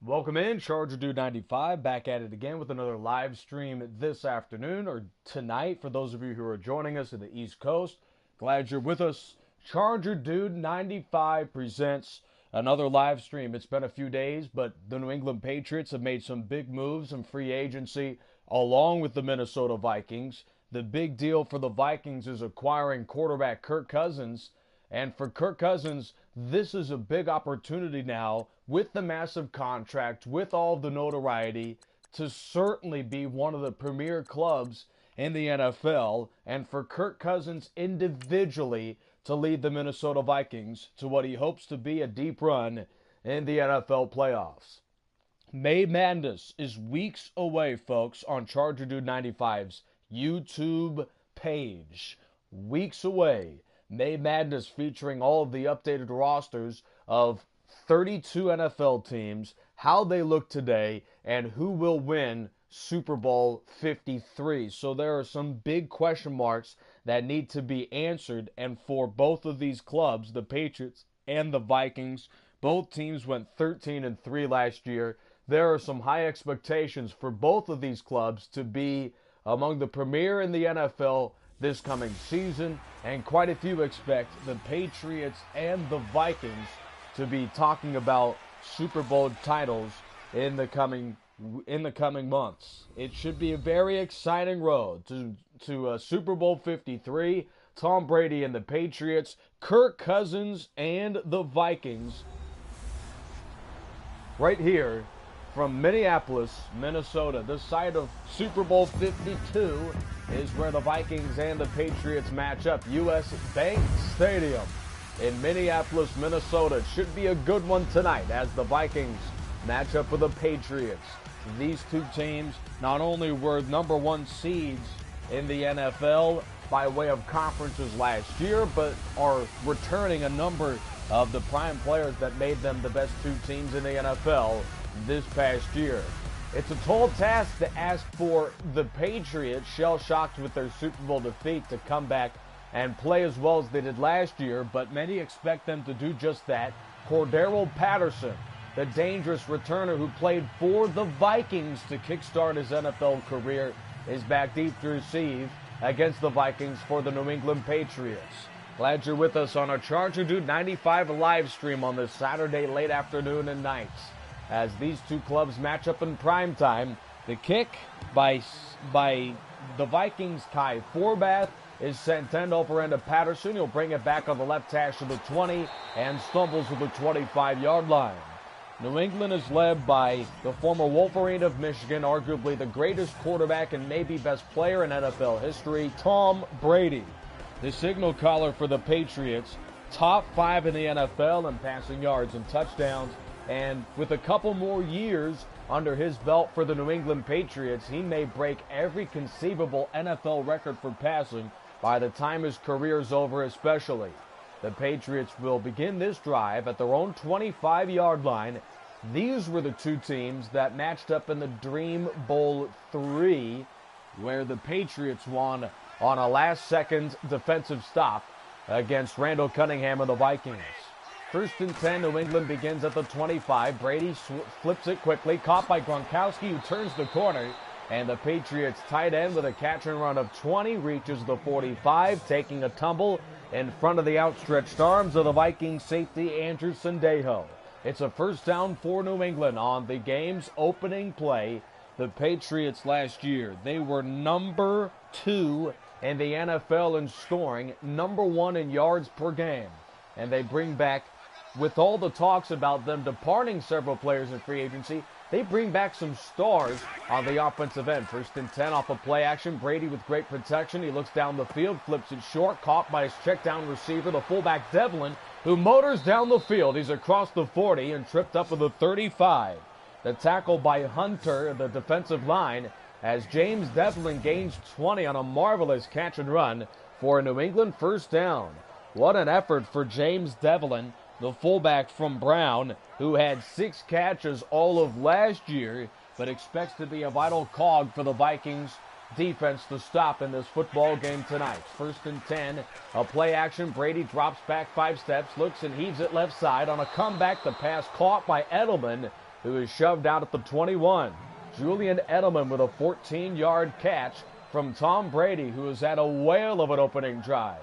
Welcome in, Chargerdude95, back at it again with another live stream this afternoon or tonight for those of you who are joining us in the East Coast. Glad you're with us. Chargerdude95 presents another live stream. It's been a few days, but the New England Patriots have made some big moves in free agency along with the Minnesota Vikings. The big deal for the Vikings is acquiring quarterback Kirk Cousins. And for Kirk Cousins, this is a big opportunity now with the massive contract, with all the notoriety, to certainly be one of the premier clubs in the NFL, and for Kirk Cousins individually to lead the Minnesota Vikings to what he hopes to be a deep run in the NFL playoffs. May Madness is weeks away, folks, on Chargerdude95's YouTube page. Weeks away. May Madness featuring all of the updated rosters of 32 NFL teams, how they look today, and who will win Super Bowl 53. So there are some big question marks that need to be answered, and for both of these clubs, the Patriots and the Vikings, both teams went 13-3 last year. There are some high expectations for both of these clubs to be among the premier in the NFL this coming season, and quite a few expect the Patriots and the Vikings to be talking about Super Bowl titles in the coming months. It should be a very exciting road to Super Bowl 53. Tom Brady and the Patriots, Kirk Cousins and the Vikings, right here from Minneapolis, Minnesota. The site of Super Bowl 52 is where the Vikings and the Patriots match up. U.S. Bank Stadium in Minneapolis, Minnesota. It should be a good one tonight as the Vikings match up with the Patriots. These two teams not only were number one seeds in the NFL by way of conferences last year, but are returning a number of the prime players that made them the best two teams in the NFL this past year. It's a tall task to ask for the Patriots, shell-shocked with their Super Bowl defeat, to come back and play as well as they did last year, but many expect them to do just that. Cordarrelle Patterson, the dangerous returner who played for the Vikings to kickstart his NFL career, is back deep to receive against the Vikings for the New England Patriots. Glad you're with us on our Chargerdude95 live stream on this Saturday late afternoon and nights, as these two clubs match up in prime time. The kick by the Vikings' Kai Forbath is sent end over end to Patterson. He'll bring it back on the left hash of the 20 and stumbles to the 25-yard line. New England is led by the former Wolverine of Michigan, arguably the greatest quarterback and maybe best player in NFL history, Tom Brady. The signal caller for the Patriots, top 5 in the NFL in passing yards and touchdowns. And with a couple more years under his belt for the New England Patriots, he may break every conceivable NFL record for passing by the time his career is over, especially. The Patriots will begin this drive at their own 25-yard line. These were the two teams that matched up in the Dream Bowl 3, where the Patriots won on a last-second defensive stop against Randall Cunningham of the Vikings. First and 10, New England begins at the 25. Brady flips it quickly, caught by Gronkowski, who turns the corner. And the Patriots tight end with a catch and run of 20 reaches the 45, taking a tumble in front of the outstretched arms of the Vikings safety Andrew Sendejo. It's a first down for New England on the game's opening play. The Patriots last year, they were number 2 in the NFL in scoring, number 1 in yards per game. And they bring back, with all the talks about them departing several players in free agency, they bring back some stars on the offensive end. First and 10 off of play action. Brady with great protection. He looks down the field, flips it short, caught by his check down receiver, the fullback Devlin, who motors down the field. He's across the 40 and tripped up with the 35. The tackle by Hunter, the defensive line, as James Devlin gains 20 on a marvelous catch and run for a New England first down. What an effort for James Devlin, the fullback from Brown, who had 6 catches all of last year, but expects to be a vital cog for the Vikings defense to stop in this football game tonight. First and 10, a play action. Brady drops back 5 steps, looks and heaves it left side. On a comeback, the pass caught by Edelman, who is shoved out at the 21. Julian Edelman with a 14-yard catch from Tom Brady, who has had a whale of an opening drive.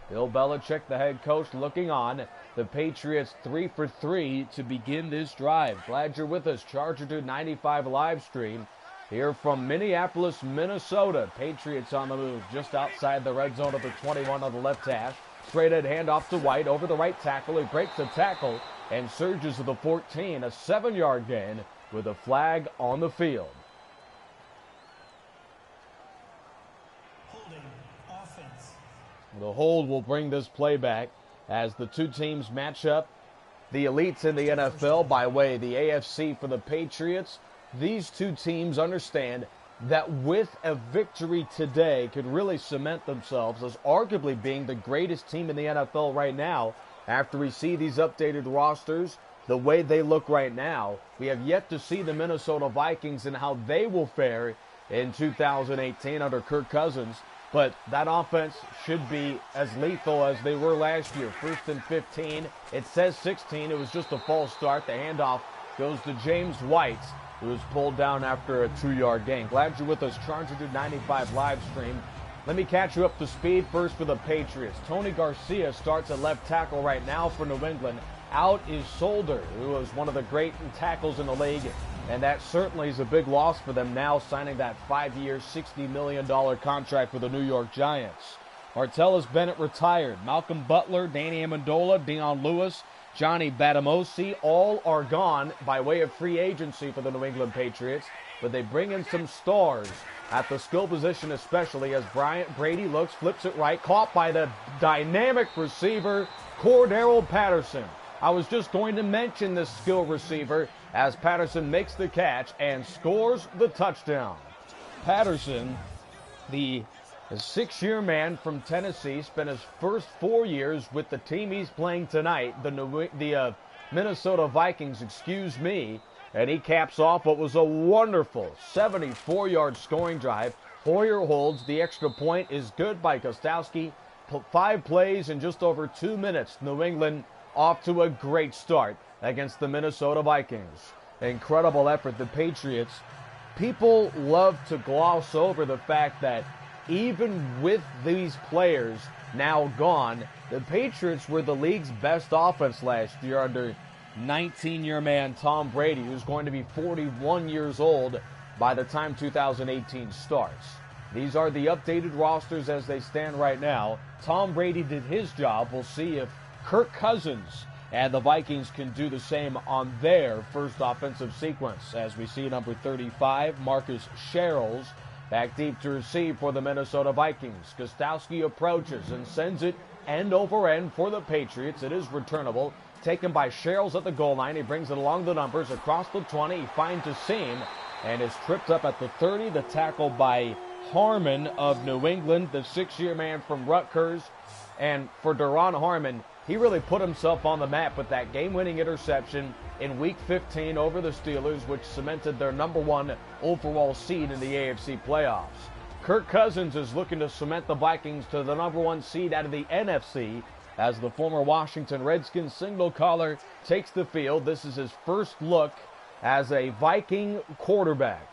Bill Belichick, the head coach, looking on. The Patriots 3 for 3 to begin this drive. Glad you're with us. Chargerdude95 live stream here from Minneapolis, Minnesota. Patriots on the move just outside the red zone of the 21 on the left hash. Straight ahead handoff to White over the right tackle. He breaks the tackle and surges to the 14. A 7-yard gain with a flag on the field. Holding offense. The hold will bring this play back as the two teams match up. The elites in the NFL by way of the AFC for the Patriots. These two teams understand that with a victory today could really cement themselves as arguably being the greatest team in the NFL right now. After we see these updated rosters, the way they look right now, we have yet to see the Minnesota Vikings and how they will fare in 2018 under Kirk Cousins. But that offense should be as lethal as they were last year. 1st and 15. It says 16. It was just a false start. The handoff goes to James White, who was pulled down after a 2-yard gain. Glad you're with us. Chargerdude95 live stream. Let me catch you up to speed first for the Patriots. Tony Garcia starts at left tackle right now for New England. Out is Solder, who was one of the great tackles in the league. And that certainly is a big loss for them now, signing that 5-year, $60 million contract with the New York Giants. Martellus Bennett retired. Malcolm Butler, Danny Amendola, Deion Lewis, Johnny Badamosi, all are gone by way of free agency for the New England Patriots. But they bring in some stars at the skill position especially as Brady looks, flips it right, caught by the dynamic receiver, Cordero Patterson. I was just going to mention this skill receiver as Patterson makes the catch and scores the touchdown. Patterson, the 6-year man from Tennessee, spent his first 4 years with the team he's playing tonight, the Minnesota Vikings, and he caps off what was a wonderful 74-yard scoring drive. Hoyer holds. The extra point is good by Gostowski. 5 plays in just over 2 minutes. New England off to a great start against the Minnesota Vikings. Incredible effort. The Patriots, people love to gloss over the fact that even with these players now gone, the Patriots were the league's best offense last year under 19-year man Tom Brady, who's going to be 41 years old by the time 2018 starts. These are the updated rosters as they stand right now. Tom Brady did his job. We'll see if Kirk Cousins and the Vikings can do the same on their first offensive sequence. As we see number 35, Marcus Sherrills, back deep to receive for the Minnesota Vikings. Gostowski approaches and sends it end over end for the Patriots. It is returnable. Taken by Sherrills at the goal line. He brings it along the numbers across the 20. He finds a seam and is tripped up at the 30. The tackle by Harmon of New England, the 6-year man from Rutgers. And for Duron Harmon, he really put himself on the map with that game-winning interception in Week 15 over the Steelers, which cemented their #1 overall seed in the AFC playoffs. Kirk Cousins is looking to cement the Vikings to the #1 seed out of the NFC as the former Washington Redskins signal caller takes the field. This is his first look as a Viking quarterback.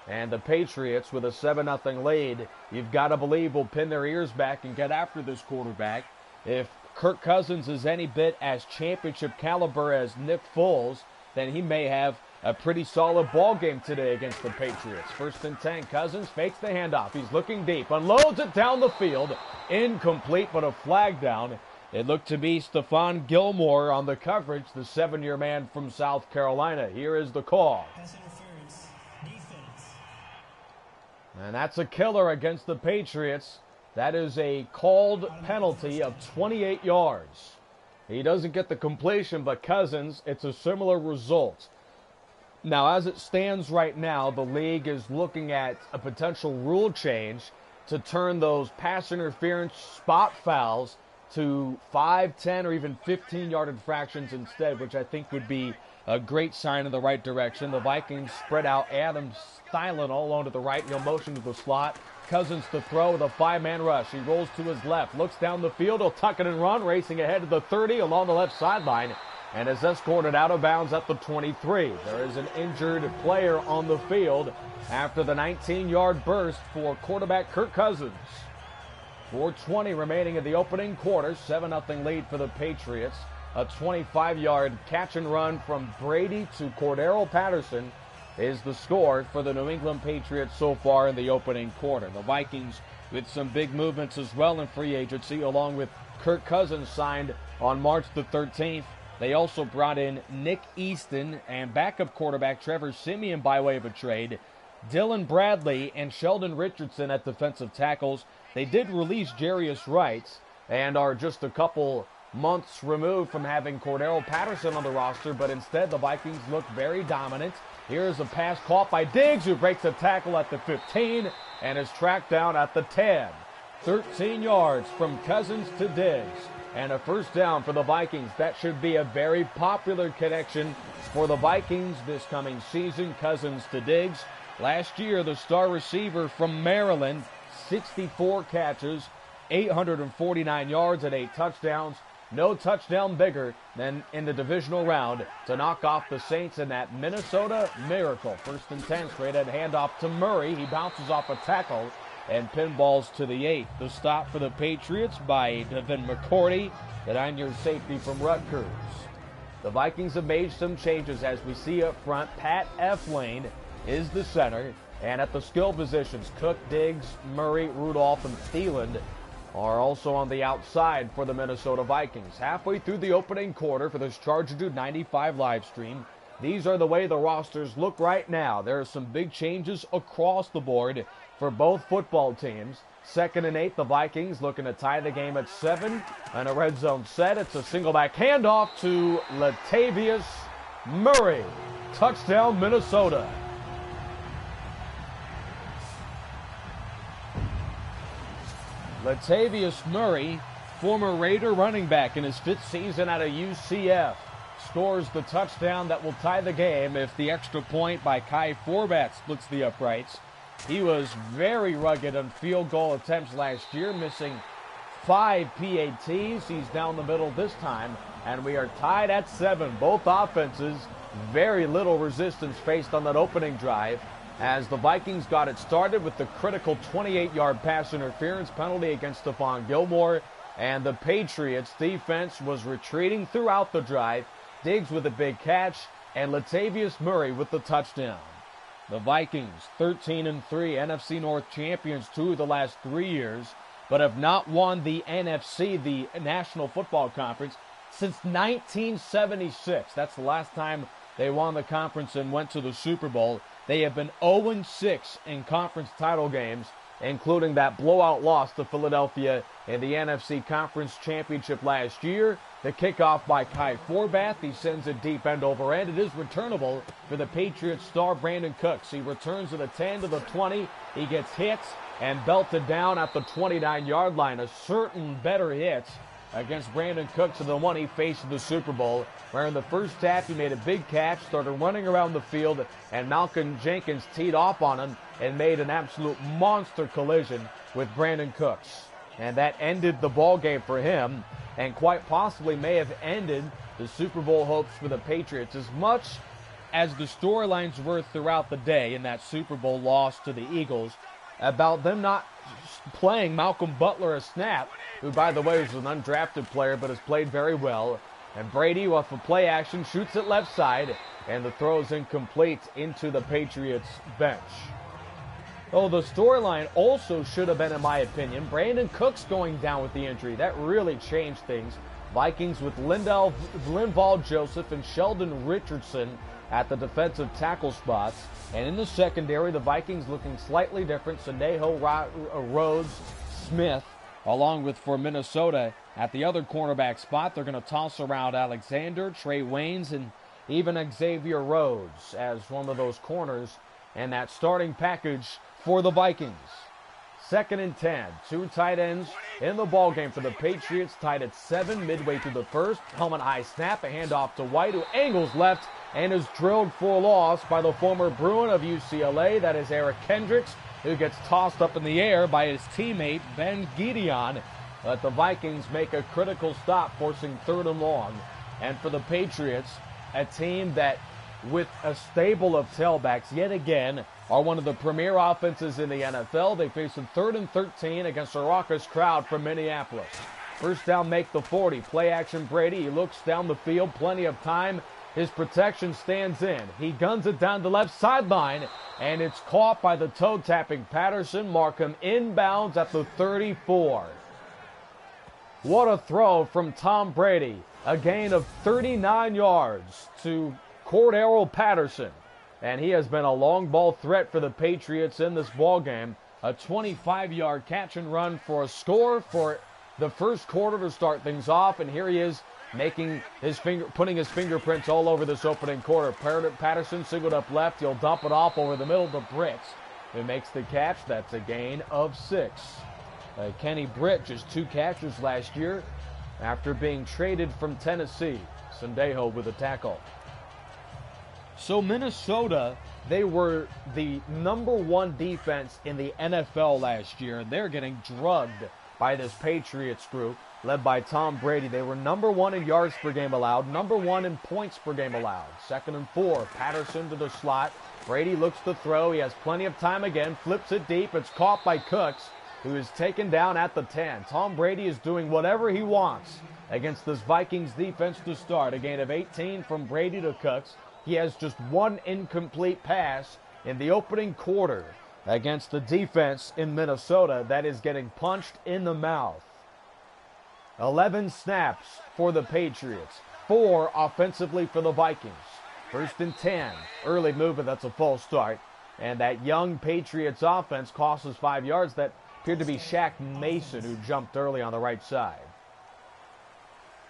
And the Patriots, with a 7-0 lead, you've got to believe will pin their ears back and get after this quarterback. If Kirk Cousins is any bit as championship caliber as Nick Foles, then he may have a pretty solid ball game today against the Patriots. 1st and 10, Cousins fakes the handoff. He's looking deep, unloads it down the field. Incomplete, but a flag down. It looked to be Stephon Gilmore on the coverage, the 7-year man from South Carolina. Here is the call. Pass interference, defense. And that's a killer against the Patriots. That is a called penalty of 28 yards. He doesn't get the completion, but Cousins, it's a similar result. Now, as it stands right now, the league is looking at a potential rule change to turn those pass interference spot fouls to 5, 10, or even 15-yard infractions instead, which I think would be a great sign in the right direction. The Vikings spread out Adam Thielen all on to the right. He'll motion to the slot. Cousins to throw with a 5-man rush. He rolls to his left, looks down the field. He'll tuck it and run, racing ahead to the 30 along the left sideline. and is escorted out of bounds at the 23. There is an injured player on the field after the 19-yard burst for quarterback Kirk Cousins. 4:20 remaining in the opening quarter, 7-0 lead for the Patriots. A 25-yard catch and run from Brady to Cordero Patterson is the score for the New England Patriots so far in the opening quarter. The Vikings with some big movements as well in free agency, along with Kirk Cousins signed on March the 13th. They also brought in Nick Easton and backup quarterback Trevor Siemian by way of a trade. Dylan Bradley and Sheldon Richardson at defensive tackles. They did release Jarius Wright and are just a couple months removed from having Cordero Patterson on the roster, but instead the Vikings look very dominant. Here's a pass caught by Diggs, who breaks a tackle at the 15 and is tracked down at the 10. 13 yards from Cousins to Diggs and a first down for the Vikings. That should be a very popular connection for the Vikings this coming season. Cousins to Diggs. Last year, the star receiver from Maryland, 64 catches, 849 yards and 8 touchdowns. No touchdown bigger than in the divisional round to knock off the Saints in that Minnesota Miracle. 1st and 10, straight ahead handoff to Murray. He bounces off a tackle and pinballs to the 8. The stop for the Patriots by Devin McCourty, the 9-year safety from Rutgers. The Vikings have made some changes as we see up front. Pat Elflein is the center, and at the skill positions, Cook, Diggs, Murray, Rudolph, and Thielen are also on the outside for the Minnesota Vikings. Halfway through the opening quarter for this Chargerdude95 live stream, these are the way the rosters look right now. There are some big changes across the board for both football teams. 2nd and 8, the Vikings looking to tie the game at 7. And a red zone set. It's a single back handoff to Latavius Murray. Touchdown, Minnesota. Latavius Murray, former Raider running back in his 5th season out of UCF, scores the touchdown that will tie the game if the extra point by Kai Forbat splits the uprights. He was very rugged on field goal attempts last year, missing 5 PATs. He's down the middle this time, and we are tied at 7. Both offenses, very little resistance faced on that opening drive, as the Vikings got it started with the critical 28-yard pass interference penalty against Stephon Gilmore, and the Patriots defense was retreating throughout the drive. Diggs with a big catch, and Latavius Murray with the touchdown. The Vikings, 13-3, NFC North champions 2 of the last 3 years, but have not won the NFC, the National Football Conference, since 1976. That's the last time they won the conference and went to the Super Bowl. They have been 0-6 in conference title games, including that blowout loss to Philadelphia in the NFC Conference Championship last year. The kickoff by Kai Forbath. He sends it deep end over end. It is returnable for the Patriots star Brandon Cooks. He returns to the 10 to the 20. He gets hit and belted down at the 29-yard line. A certain better hit against Brandon Cooks than the one he faced in the Super Bowl, where in the first half he made a big catch, started running around the field, and Malcolm Jenkins teed off on him and made an absolute monster collision with Brandon Cooks. And that ended the ball game for him, and quite possibly may have ended the Super Bowl hopes for the Patriots. As much as the storylines were throughout the day in that Super Bowl loss to the Eagles about them not playing Malcolm Butler a snap, who, by the way, is an undrafted player but has played very well. And Brady, off of play action, shoots it left side, and the throw is incomplete into the Patriots bench. Oh, the storyline also should have been, in my opinion, Brandon Cooks going down with the injury. That really changed things. Vikings with Linval Joseph and Sheldon Richardson at the defensive tackle spots. And in the secondary, the Vikings looking slightly different. Sandejo Rhodes Smith, along with for Minnesota at the other cornerback spot. They're going to toss around Alexander, Trey Waynes, and even Xavier Rhodes as one of those corners and that starting package for the Vikings. 2nd and 10. 2 tight ends in the ballgame for the Patriots, tied at 7 midway through the first. Helmet high snap, a handoff to White, who angles left and is drilled for loss by the former Bruin of UCLA. That is Eric Kendricks, who gets tossed up in the air by his teammate Ben Gideon. But the Vikings make a critical stop, forcing 3rd and long And for the Patriots, a team that, with a stable of tailbacks, yet again, are one of the premier offenses in the NFL. They face a 3rd and 13 against a raucous crowd from Minneapolis. First down, make the 40. Play action Brady. He looks down the field. Plenty of time. His protection stands in. He guns it down the left sideline, and it's caught by the toe-tapping Patterson. Markham inbounds at the 34. What a throw from Tom Brady. A gain of 39 yards to Cordero Patterson. And he has been a long ball threat for the Patriots in this ballgame. A 25-yard catch and run for a score for the first quarter to start things off. And here he is putting his fingerprints all over this opening quarter. Patterson singled up left. He'll dump it off over the middle to Britt, who makes the catch. That's a gain of 6. Kenny Britt, just 2 catches last year after being traded from Tennessee. Sendejo with a tackle. So Minnesota, they were the #1 defense in the NFL last year, and they're getting drugged by this Patriots group led by Tom Brady. They were #1 in yards per game allowed, #1 in points per game allowed. 2nd and 4, Patterson to the slot. Brady looks to throw. He has plenty of time again, flips it deep. It's caught by Cooks, who is taken down at the 10. Tom Brady is doing whatever he wants against this Vikings defense to start. A gain of 18 from Brady to Cooks. He has just 1 incomplete pass in the opening quarter against the defense in Minnesota that is getting punched in the mouth. 11 snaps for the Patriots, 4 offensively for the Vikings. 1st and 10, early movement, that's a false start. And that young Patriots offense costs us 5 yards. That appeared to be Shaq Mason, who jumped early on the right side.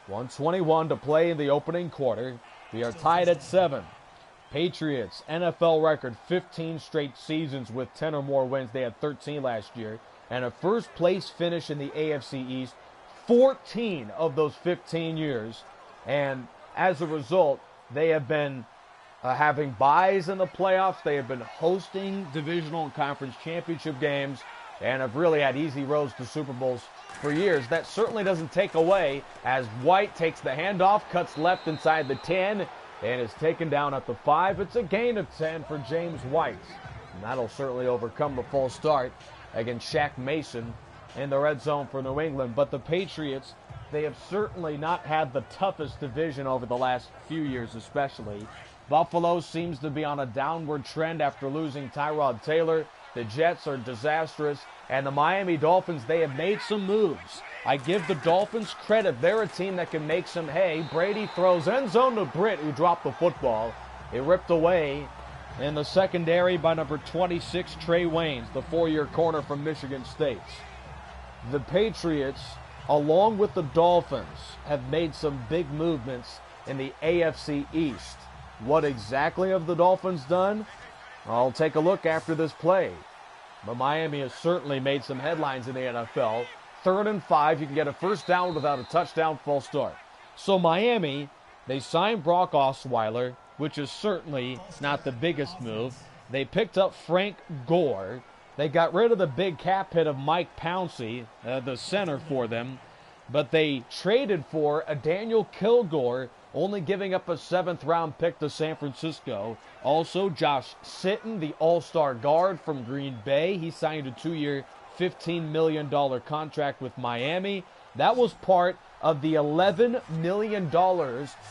1:21 to play in the opening quarter. We are tied at 7. Patriots, NFL record, 15 straight seasons with 10 or more wins. They had 13 last year. And a first-place finish in the AFC East, 14 of those 15 years. And as a result, they have been having buys in the playoffs. They have been hosting divisional and conference championship games and have really had easy roads to Super Bowls for years. That certainly doesn't take away as White takes the handoff, cuts left inside the 10, and is taken down at the 5. It's a gain of 10 for James White. And that'll certainly overcome the false start against Shaq Mason in the red zone for New England. But the Patriots, they have certainly not had the toughest division over the last few years especially. Buffalo seems to be on a downward trend after losing Tyrod Taylor. The Jets are disastrous. And the Miami Dolphins, they have made some moves. I give the Dolphins credit. They're a team that can make some hay. Brady throws end zone to Britt, who dropped the football. It ripped away in the secondary by number 26, Trey Waynes, the 4-year corner from Michigan State. The Patriots, along with the Dolphins, have made some big movements in the AFC East. What exactly have the Dolphins done? I'll take a look after this play. But Miami has certainly made some headlines in the NFL. 3rd and 5, you can get a first down without a touchdown, false start. So Miami, they signed Brock Osweiler, which is certainly not the biggest move. They picked up Frank Gore. They got rid of the big cap hit of Mike Pouncey, the center for them. But they traded for a Daniel Kilgore, only giving up a 7th-round pick to San Francisco. Also, Josh Sitton, the all-star guard from Green Bay. He signed a 2-year, $15 million contract with Miami. That was part of the $11 million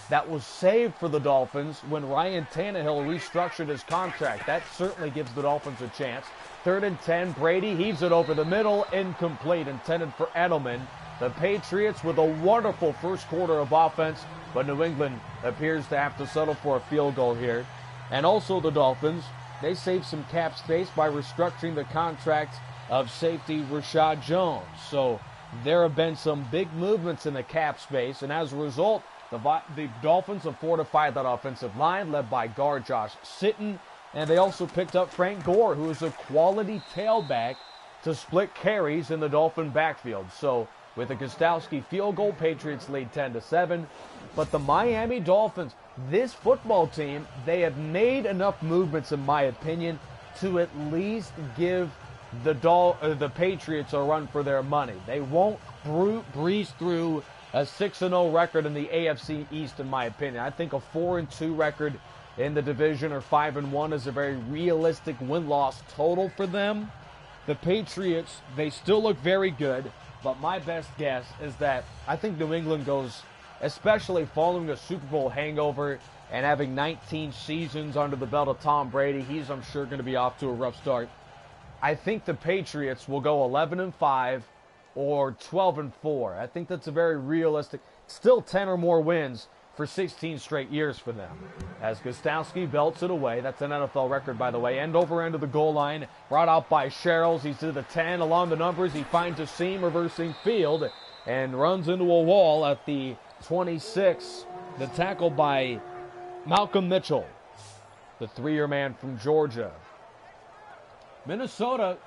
that was saved for the Dolphins when Ryan Tannehill restructured his contract. That certainly gives the Dolphins a chance. 3rd and 10, Brady heaves it over the middle, incomplete, intended for Edelman. The Patriots with a wonderful first quarter of offense, but New England appears to have to settle for a field goal here. And also the Dolphins, they saved some cap space by restructuring the contract of safety Rashad Jones. So there have been some big movements in the cap space, and as a result, the Dolphins have fortified that offensive line, led by guard Josh Sitton, and they also picked up Frank Gore, who is a quality tailback to split carries in the Dolphin backfield. So with a Gostowski field goal, Patriots lead 10-7. But the Miami Dolphins, this football team, they have made enough movements, in my opinion, to at least give the Patriots a run for their money. They won't breeze through a 6-0 record in the AFC East, in my opinion. I think a 4-2 record in the division, or 5-1, is a very realistic win-loss total for them. The Patriots, they still look very good, but my best guess is that I think New England goes, especially following a Super Bowl hangover and having 19 seasons under the belt of Tom Brady, he's, I'm sure, going to be off to a rough start. I think the Patriots will go 11-5 or 12-4. I think that's a very realistic, still 10 or more wins for 16 straight years for them. As Gostowski belts it away, that's an NFL record, by the way, end over end of the goal line, brought out by Sherrills. He's to the 10, along the numbers, he finds a seam, reversing field, and runs into a wall at the 26. The tackle by Malcolm Mitchell, the 3-year man from Georgia. Minnesota,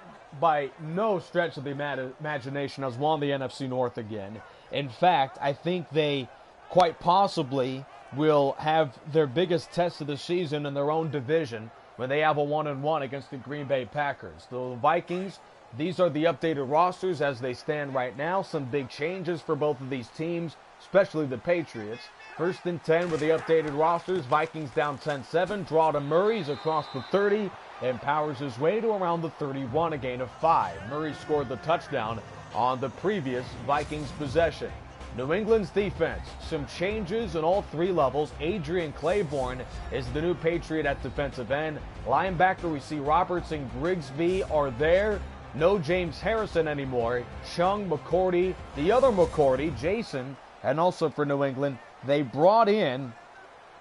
by no stretch of the imagination, has won the NFC North again. In fact, I think they quite possibly will have their biggest test of the season in their own division when they have a 1-1 against the Green Bay Packers. The Vikings, these are the updated rosters as they stand right now. Some big changes for both of these teams, especially the Patriots. 1st and 10 with the updated rosters. Vikings down 10-7. Draw to Murray's across the 30 and powers his way to around the 31, a gain of 5. Murray scored the touchdown on the previous Vikings possession. New England's defense, some changes in all 3 levels. Adrian Claiborne is the new Patriot at defensive end. Linebacker, we see Roberts and Grigsby are there. No James Harrison anymore. Chung, McCourty, the other McCourty, Jason, and also for New England, they brought in,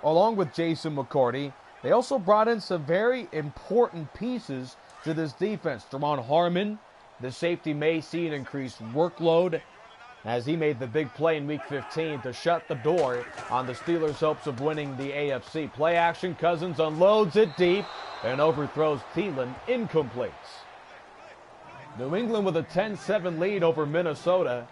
along with Jason McCourty, they also brought in some very important pieces to this defense. Jermon Harmon, the safety, may see an increased workload as he made the big play in Week 15 to shut the door on the Steelers' hopes of winning the AFC. Play action, Cousins unloads it deep and overthrows Thielen, incomplete. New England with a 10-7 lead over Minnesota.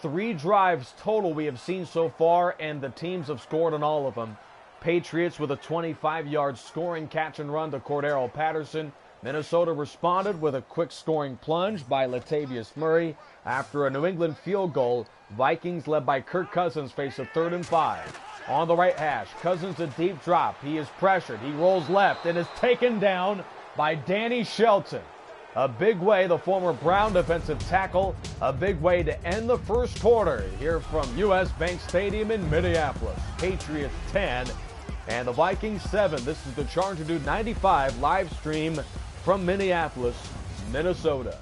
3 drives total we have seen so far, and the teams have scored on all of them. Patriots with a 25-yard scoring catch and run to Cordero Patterson. Minnesota responded with a quick scoring plunge by Latavius Murray. After a New England field goal, Vikings led by Kirk Cousins face a 3rd and 5. On the right hash, Cousins a deep drop. He is pressured. He rolls left and is taken down by Danny Shelton. A big way, the former Brown defensive tackle, a big way to end the first quarter here from U.S. Bank Stadium in Minneapolis. Patriots 10 and the Vikings 7. This is the Chargerdude95 live stream from Minneapolis, Minnesota.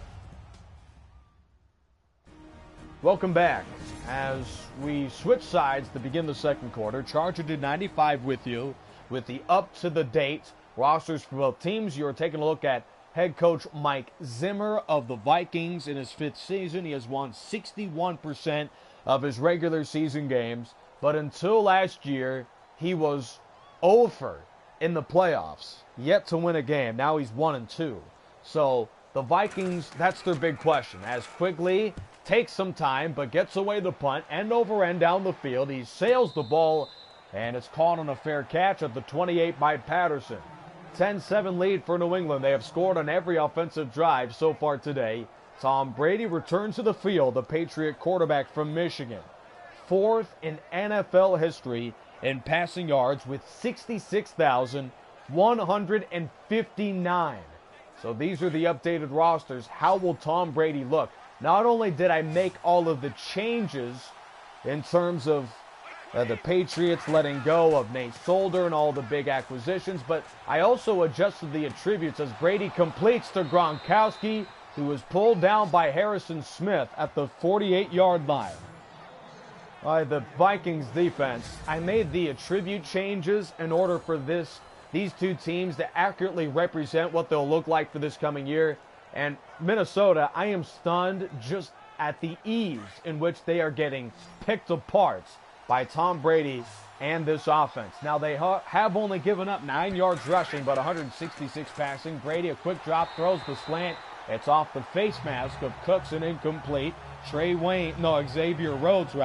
Welcome back. As we switch sides to begin the second quarter, Chargerdude95 with you with the up-to-the-date rosters for both teams. You're taking a look at head coach Mike Zimmer of the Vikings in his 5th season. He has won 61% of his regular season games, but until last year, he was over in the playoffs, yet to win a game. Now he's 1-2. So the Vikings, that's their big question. As Quigley takes some time, but gets away the punt, end over end down the field. He sails the ball, and it's caught on a fair catch at the 28 by Patterson. 10-7 lead for New England. They have scored on every offensive drive so far today. Tom Brady returns to the field, the Patriot quarterback from Michigan. 4th in NFL history in passing yards with 66,159. So these are the updated rosters. How will Tom Brady look? Not only did I make all of the changes in terms of the Patriots letting go of Nate Solder and all the big acquisitions, but I also adjusted the attributes as Brady completes to Gronkowski, who was pulled down by Harrison Smith at the 48-yard line. By the Vikings defense, I made the attribute changes in order for these two teams to accurately represent what they'll look like for this coming year. And Minnesota, I am stunned just at the ease in which they are getting picked apart by Tom Brady and this offense. Now, they have only given up 9 yards rushing, but 166 passing. Brady, a quick drop, throws the slant. It's off the face mask of Cooks and incomplete. Xavier Rhodes,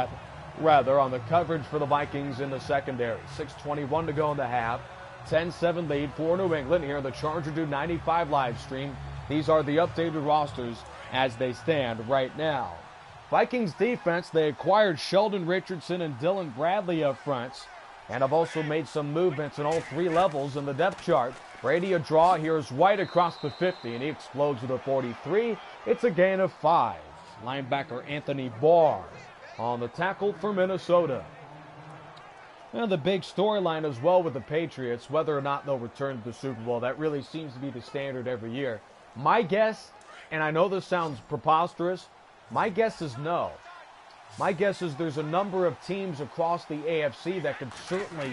rather, on the coverage for the Vikings in the secondary. 6:21 to go in the half. 10-7 lead for New England here in the Chargerdude95 live stream. These are the updated rosters as they stand right now. Vikings defense, they acquired Sheldon Richardson and Dylan Bradley up front, and have also made some movements in all three levels in the depth chart. Brady a draw. Here's White across the 50, and he explodes with a 43. It's a gain of 5. Linebacker Anthony Barr on the tackle for Minnesota. Now, the big storyline as well with the Patriots, whether or not they'll return to the Super Bowl, that really seems to be the standard every year. My guess, and I know this sounds preposterous, my guess is no. My guess is there's a number of teams across the AFC that could certainly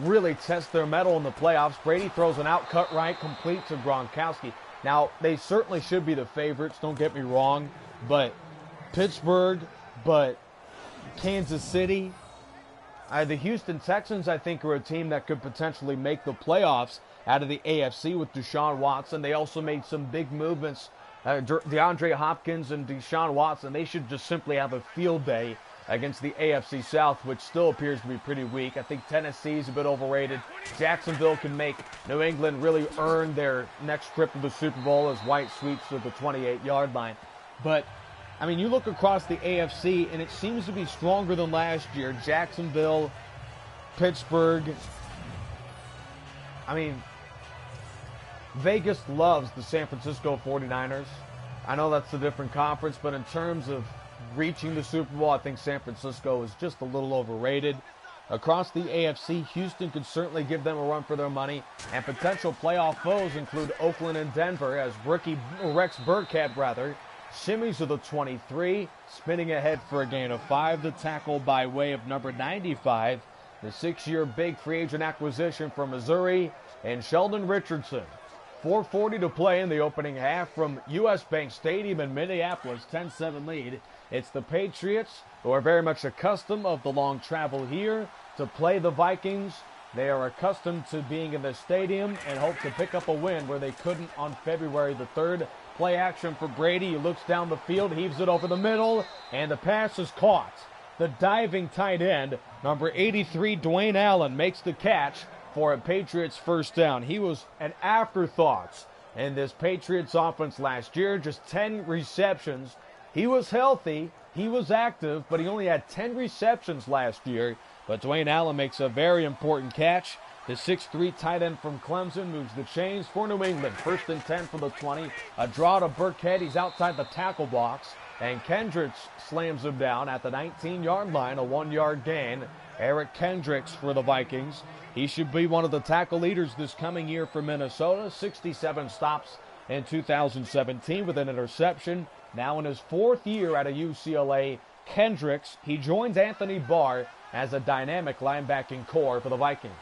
really test their mettle in the playoffs. Brady throws an out-cut right, complete to Gronkowski. Now, they certainly should be the favorites, don't get me wrong, but Pittsburgh, but Kansas City, the Houston Texans, I think, are a team that could potentially make the playoffs out of the AFC with Deshaun Watson. They also made some big movements. DeAndre Hopkins and Deshaun Watson, they should just simply have a field day against the AFC South, which still appears to be pretty weak. I think Tennessee's a bit overrated. Jacksonville can make New England really earn their next trip to the Super Bowl as White sweeps to the 28-yard line. But, I mean, you look across the AFC, and it seems to be stronger than last year. Jacksonville, Pittsburgh. I mean, Vegas loves the San Francisco 49ers. I know that's a different conference, but in terms of reaching the Super Bowl, I think San Francisco is just a little overrated. Across the AFC, Houston could certainly give them a run for their money, and potential playoff foes include Oakland and Denver, as rookie Rex Burkhead, shimmies to the 23, spinning ahead for a gain of 5. The tackle by way of number 95, the 6-year big free agent acquisition from Missouri, and Sheldon Richardson. 4:40 to play in the opening half from U.S. Bank Stadium in Minneapolis, 10-7 lead. It's the Patriots, who are very much accustomed of the long travel here to play the Vikings. They are accustomed to being in the stadium and hope to pick up a win where they couldn't on February the 3rd. Play action for Brady. He looks down the field, heaves it over the middle, and the pass is caught. The diving tight end, number 83, Dwayne Allen, makes the catch for a Patriots first down. He was an afterthought in this Patriots offense last year, just 10 receptions. He was healthy, he was active, but he only had 10 receptions last year. But Dwayne Allen makes a very important catch. The 6'3" tight end from Clemson moves the chains for New England. 1st and 10 from the 20. A draw to Burkhead. He's outside the tackle box. And Kendricks slams him down at the 19-yard line. A 1-yard gain. Eric Kendricks for the Vikings. He should be one of the tackle leaders this coming year for Minnesota. 67 stops in 2017 with an interception. Now in his 4th year at a UCLA, Kendricks, he joins Anthony Barr as a dynamic linebacking core for the Vikings.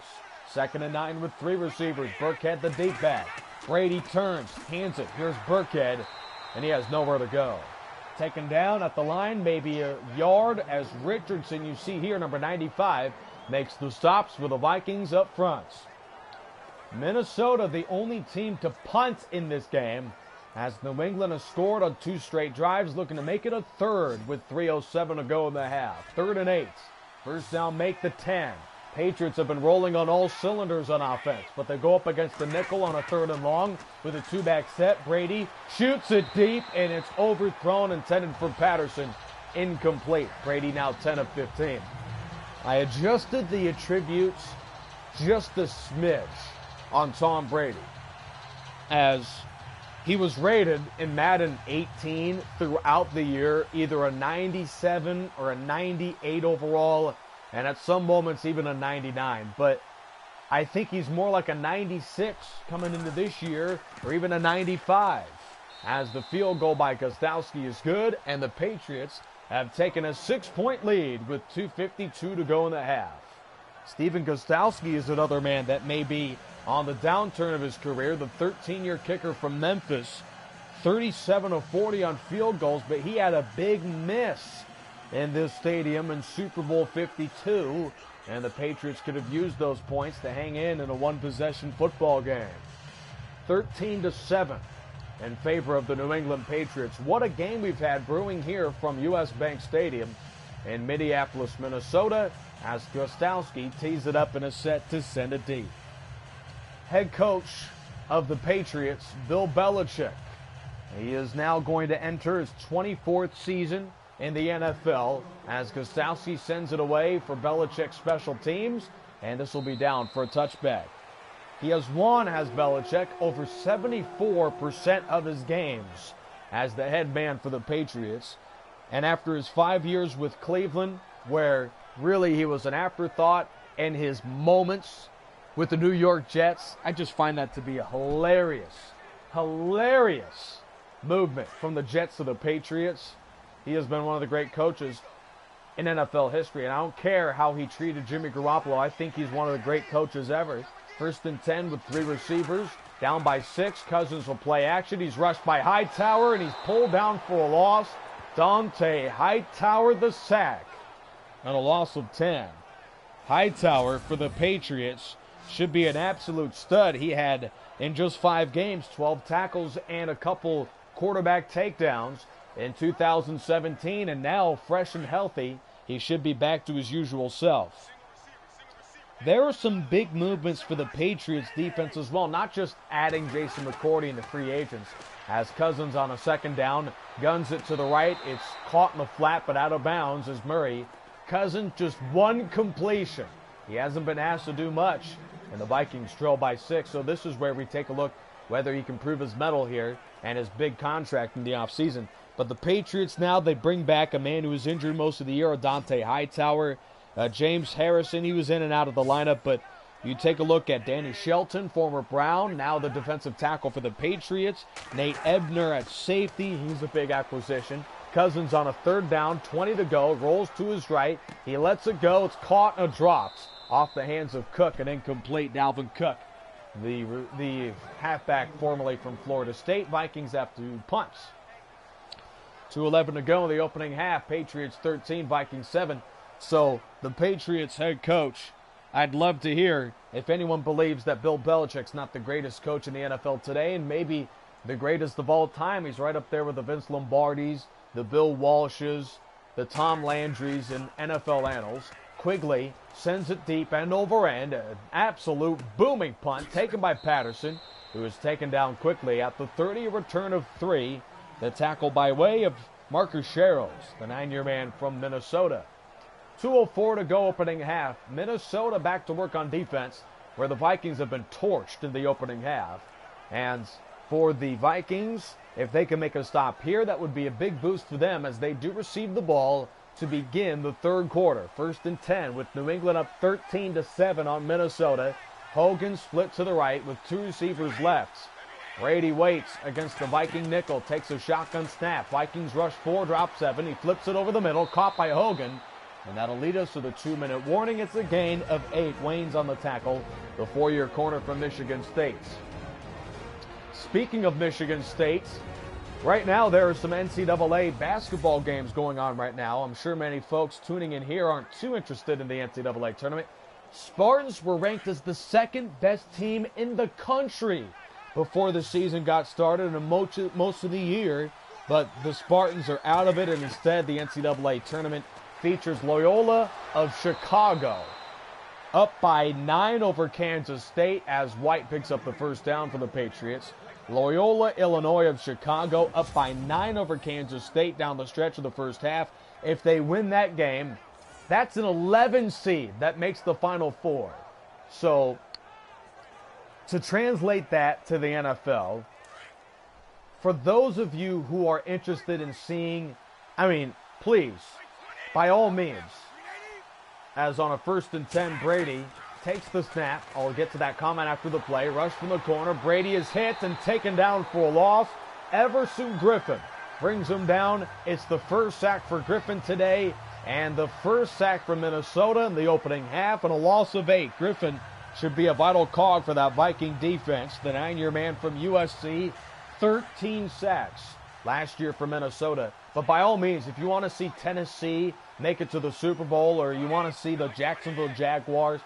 2nd and 9 with 3 receivers. Burkhead the deep back. Brady turns, hands it. Here's Burkhead, and he has nowhere to go. Taken down at the line, maybe a yard, as Richardson, you see here, number 95, makes the stops for the Vikings up front. Minnesota, the only team to punt in this game, as New England has scored on 2 straight drives, looking to make it a 3rd with 3:07 to go in the half. 3rd and 8. First down, make the 10. Patriots have been rolling on all cylinders on offense, but they go up against the nickel on a 3rd and long with a 2-back set. Brady shoots it deep, and it's overthrown, intended for Patterson. Incomplete. Brady now 10 of 15. I adjusted the attributes just a smidge on Tom Brady, as he was rated in Madden 18 throughout the year, either a 97 or a 98 overall, and at some moments even a 99. But I think he's more like a 96 coming into this year, or even a 95, as the field goal by Gostowski is good, and the Patriots have taken a 6-point lead with 2:52 to go in the half. Stephen Gostowski is another man that may be on the downturn of his career, the 13-year kicker from Memphis. 37 of 40 on field goals, but he had a big miss in this stadium in Super Bowl 52, and the Patriots could have used those points to hang in a one-possession football game. 13-7 in favor of the New England Patriots. What a game we've had brewing here from U.S. Bank Stadium in Minneapolis, Minnesota, as Gostowski tees it up in a set to send it deep. Head coach of the Patriots, Bill Belichick. He is now going to enter his 24th season in the NFL as Gostowski sends it away for Belichick's special teams, and this will be down for a touchback. He has won, has Belichick, over 74% of his games as the head man for the Patriots. And after his 5 years with Cleveland, where really he was an afterthought, and his moments with the New York Jets, I just find that to be a hilarious movement from the Jets to the Patriots. He has been one of the great coaches in NFL history, and I don't care how he treated Jimmy Garoppolo. I think he's one of the great coaches ever. 1st and 10 with 3 receivers, down by 6. Cousins will play action. He's rushed by Hightower, and he's pulled down for a loss. Dante Hightower the sack on a loss of 10. Hightower for the Patriots should be an absolute stud. He had, in just 5 games, 12 tackles and a couple quarterback takedowns in 2017, and now, fresh and healthy, he should be back to his usual self. There are some big movements for the Patriots defense as well, not just adding Jason McCourty and the free agents. As Cousins on a 2nd down, guns it to the right. It's caught in the flat, but out of bounds as Murray. Cousins just 1 completion. He hasn't been asked to do much, and the Vikings trail by 6. So this is where we take a look whether he can prove his mettle here and his big contract in the offseason. But the Patriots now, they bring back a man who was injured most of the year, Dante Hightower. James Harrison, he was in and out of the lineup, but you take a look at Danny Shelton, former Brown, now the defensive tackle for the Patriots. Nate Ebner at safety, he's a big acquisition. Cousins on a 3rd down, 20 to go, rolls to his right. He lets it go, it's caught and drops off the hands of Cook, an incomplete. Dalvin Cook, the halfback formerly from Florida State. Vikings have to punt. 2:11 to go in the opening half. Patriots 13, Vikings 7. So the Patriots head coach, I'd love to hear if anyone believes that Bill Belichick's not the greatest coach in the NFL today, and maybe the greatest of all time. He's right up there with the Vince Lombardis, the Bill Walshes, the Tom Landrys in NFL annals. Quigley sends it deep end over end. An absolute booming punt taken by Patterson, who is taken down quickly at the 30, a return of 3. The tackle by way of Marcus Sherrills, the 9-year man from Minnesota. 2:04 to go opening half. Minnesota back to work on defense, where the Vikings have been torched in the opening half. And for the Vikings, if they can make a stop here, that would be a big boost for them as they do receive the ball to begin the 3rd quarter. 1st and 10 with New England up 13-7 on Minnesota. Hogan split to the right with 2 receivers left. Brady waits against the Viking nickel, takes a shotgun snap. Vikings rush 4, drop 7. He flips it over the middle, caught by Hogan. And that'll lead us to the 2-minute warning. It's a gain of 8. Wayne's on the tackle, the 4-year corner from Michigan State. Speaking of Michigan State, right now there are some NCAA basketball games going on right now. I'm sure many folks tuning in here aren't too interested in the NCAA tournament. Spartans were ranked as the 2nd best team in the country before the season got started and most of the year. But the Spartans are out of it, and instead the NCAA tournament features Loyola of Chicago up by 9 over Kansas State as White picks up the 1st down for the Patriots. Loyola, Illinois of Chicago up by 9 over Kansas State down the stretch of the 1st half. If they win that game, that's an 11 seed that makes the Final Four. So to translate that to the NFL, for those of you who are interested in seeing, please, by all means, as on a 1st and 10, Brady takes the snap. I'll get to that comment after the play. Rush from the corner. Brady is hit and taken down for a loss. Everson Griffin brings him down. It's the 1st sack for Griffin today and the 1st sack for Minnesota in the opening half, and a loss of 8. Griffin should be a vital cog for that Viking defense. The 9-year man from USC, 13 sacks last year for Minnesota. But by all means, if you want to see Tennessee make it to the Super Bowl, or you want to see the Jacksonville Jaguars,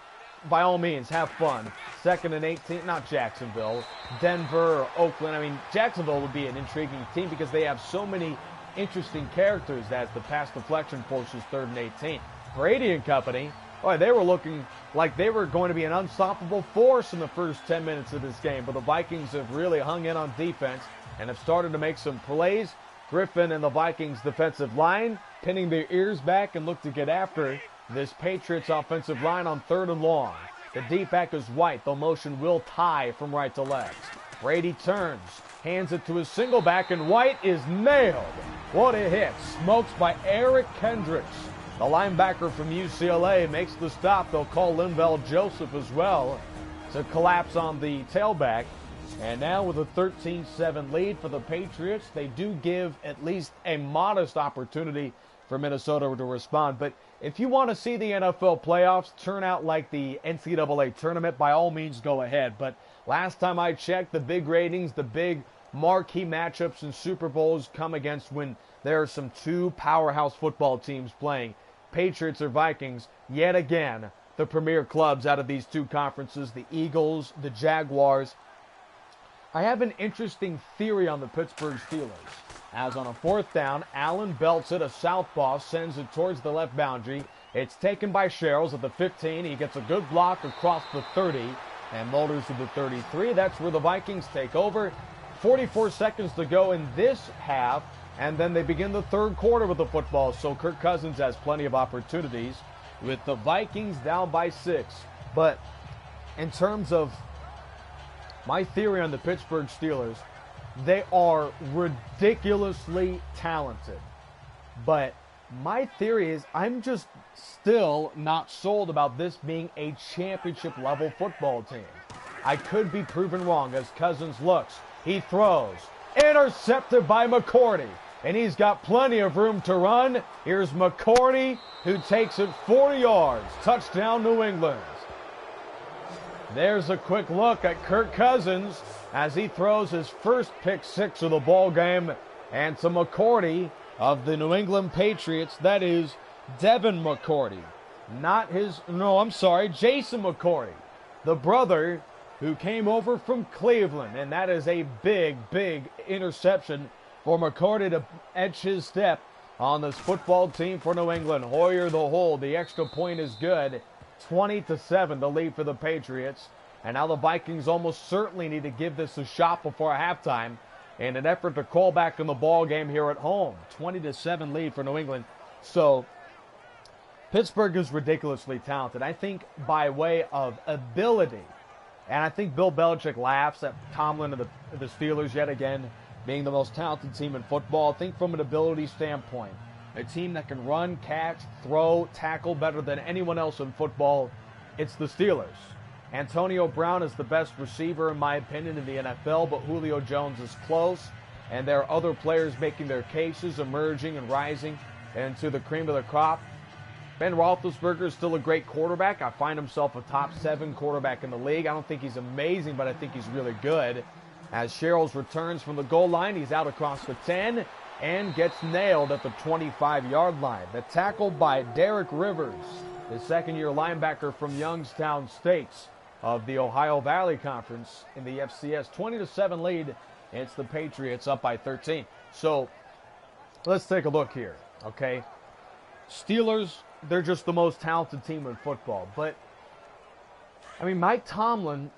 by all means, have fun. 2nd and 18, not Jacksonville, Denver or Oakland. Jacksonville would be an intriguing team because they have so many interesting characters as the pass deflection forces 3rd and 18. Brady and company, they were looking like they were going to be an unstoppable force in the first 10 minutes of this game, but the Vikings have really hung in on defense and have started to make some plays. Griffin and the Vikings defensive line pinning their ears back and look to get after this Patriots offensive line on 3rd and long. The deep back is White. The motion will tie from right to left. Brady turns, hands it to his single back, and White is nailed. What a hit. Smoked by Eric Kendricks. The linebacker from UCLA makes the stop. They'll call Linval Joseph as well to collapse on the tailback. And now with a 13-7 lead for the Patriots, they do give at least a modest opportunity for Minnesota to respond. But if you want to see the NFL playoffs turn out like the NCAA tournament, by all means go ahead. But last time I checked, the big ratings, the big marquee matchups in Super Bowls come against when there are some two powerhouse football teams playing. Patriots or Vikings, yet again, the premier clubs out of these two conferences, the Eagles, the Jaguars. I have an interesting theory on the Pittsburgh Steelers. As on a 4th down, Allen belts it, a southpaw, sends it towards the left boundary. It's taken by Sherrills at the 15. He gets a good block across the 30 and molders to the 33. That's where the Vikings take over. 44 seconds to go in this half, and then they begin the 3rd quarter with the football. So Kirk Cousins has plenty of opportunities with the Vikings down by 6. But in terms of my theory on the Pittsburgh Steelers, they are ridiculously talented. But my theory is I'm just still not sold about this being a championship-level football team. I could be proven wrong as Cousins looks. He throws. Intercepted by McCourty. And he's got plenty of room to run. Here's McCourty, who takes it 40 yards. Touchdown, New England. There's a quick look at Kirk Cousins as he throws his first pick 6 of the ball game. And to McCourty of the New England Patriots, that is Devin McCourty. Jason McCourty, the brother who came over from Cleveland. And that is a big, big interception for McCourty to etch his step on this football team for New England. Hoyer the hold. The extra point is good. 20-7 the lead for the Patriots. And now the Vikings almost certainly need to give this a shot before halftime in an effort to call back in the ball game here at home. 20-7 lead for New England. So Pittsburgh is ridiculously talented. I think by way of ability, and I think Bill Belichick laughs at Tomlin and the Steelers yet again being the most talented team in football. I think from an ability standpoint, a team that can run, catch, throw, tackle better than anyone else in football, it's the Steelers. Antonio Brown is the best receiver, in my opinion, in the NFL, but Julio Jones is close, and there are other players making their cases, emerging and rising into the cream of the crop. Ben Roethlisberger is still a great quarterback. I find himself a top 7 quarterback in the league. I don't think he's amazing, but I think he's really good. As Sherrills returns from the goal line, he's out across the 10 and gets nailed at the 25-yard line. The tackle by Derek Rivers, the second-year linebacker from Youngstown State of the Ohio Valley Conference in the FCS. 20-7 lead. It's the Patriots up by 13. So let's take a look here, okay? Steelers, they're just the most talented team in football. But, Mike Tomlin,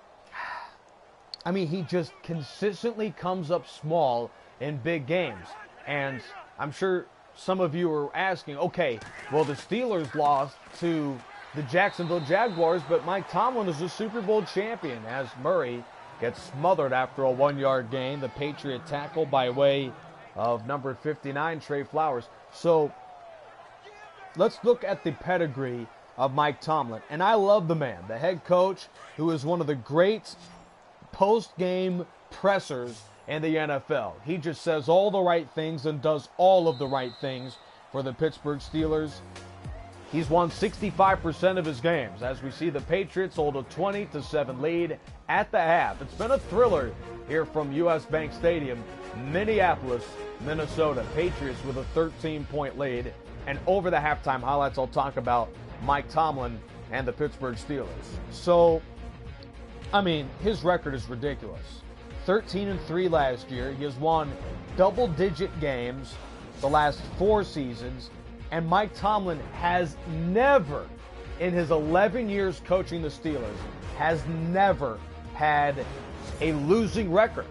he just consistently comes up small in big games. And I'm sure some of you are asking, okay, well, the Steelers lost to the Jacksonville Jaguars, but Mike Tomlin is a Super Bowl champion as Murray gets smothered after a 1-yard gain. The Patriot tackle by way of number 59, Trey Flowers. So let's look at the pedigree of Mike Tomlin. And I love the man, the head coach, who is one of the great post-game pressers in the NFL. He just says all the right things and does all of the right things for the Pittsburgh Steelers. He's won 65% of his games as we see the Patriots hold a 20-7 lead at the half. It's been a thriller here from US Bank Stadium, Minneapolis, Minnesota. Patriots with a 13-point lead. And over the halftime highlights, I'll talk about Mike Tomlin and the Pittsburgh Steelers. So, his record is ridiculous. 13-3 last year. He has won double-digit games the last 4 seasons. And Mike Tomlin has never, in his 11 years coaching the Steelers, has never had a losing record.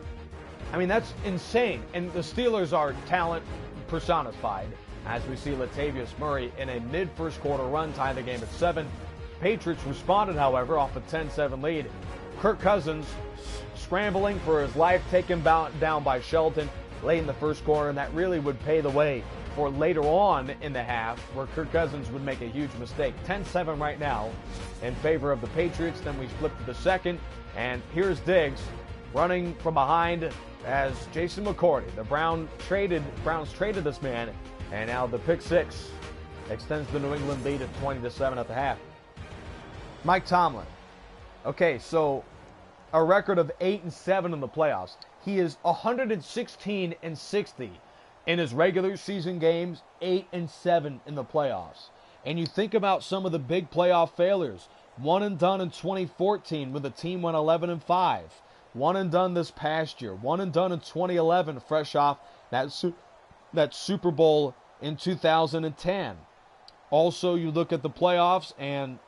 I mean, that's insane. And the Steelers are talent personified, as we see Latavius Murray in a mid-first quarter run tie the game at 7. Patriots responded, however, off a 10-7 lead. Kirk Cousins scrambling for his life, taken down by Shelton late in the first quarter, and that really would pay the way for later on in the half, where Kirk Cousins would make a huge mistake. 10-7 right now in favor of the Patriots. Then we flip to the second, and here's Diggs running from behind as Jason McCourty. The Browns traded this man, and now the pick six extends the New England lead at 20-7 at the half. Mike Tomlin. Okay, so a record of 8-7 in the playoffs. He is 116-60 in his regular season games, 8-7 in the playoffs. And you think about some of the big playoff failures. One and done in 2014 when the team went 11-5. One and done this past year. One and done in 2011, fresh off that Super Bowl in 2010. Also, you look at the playoffs, and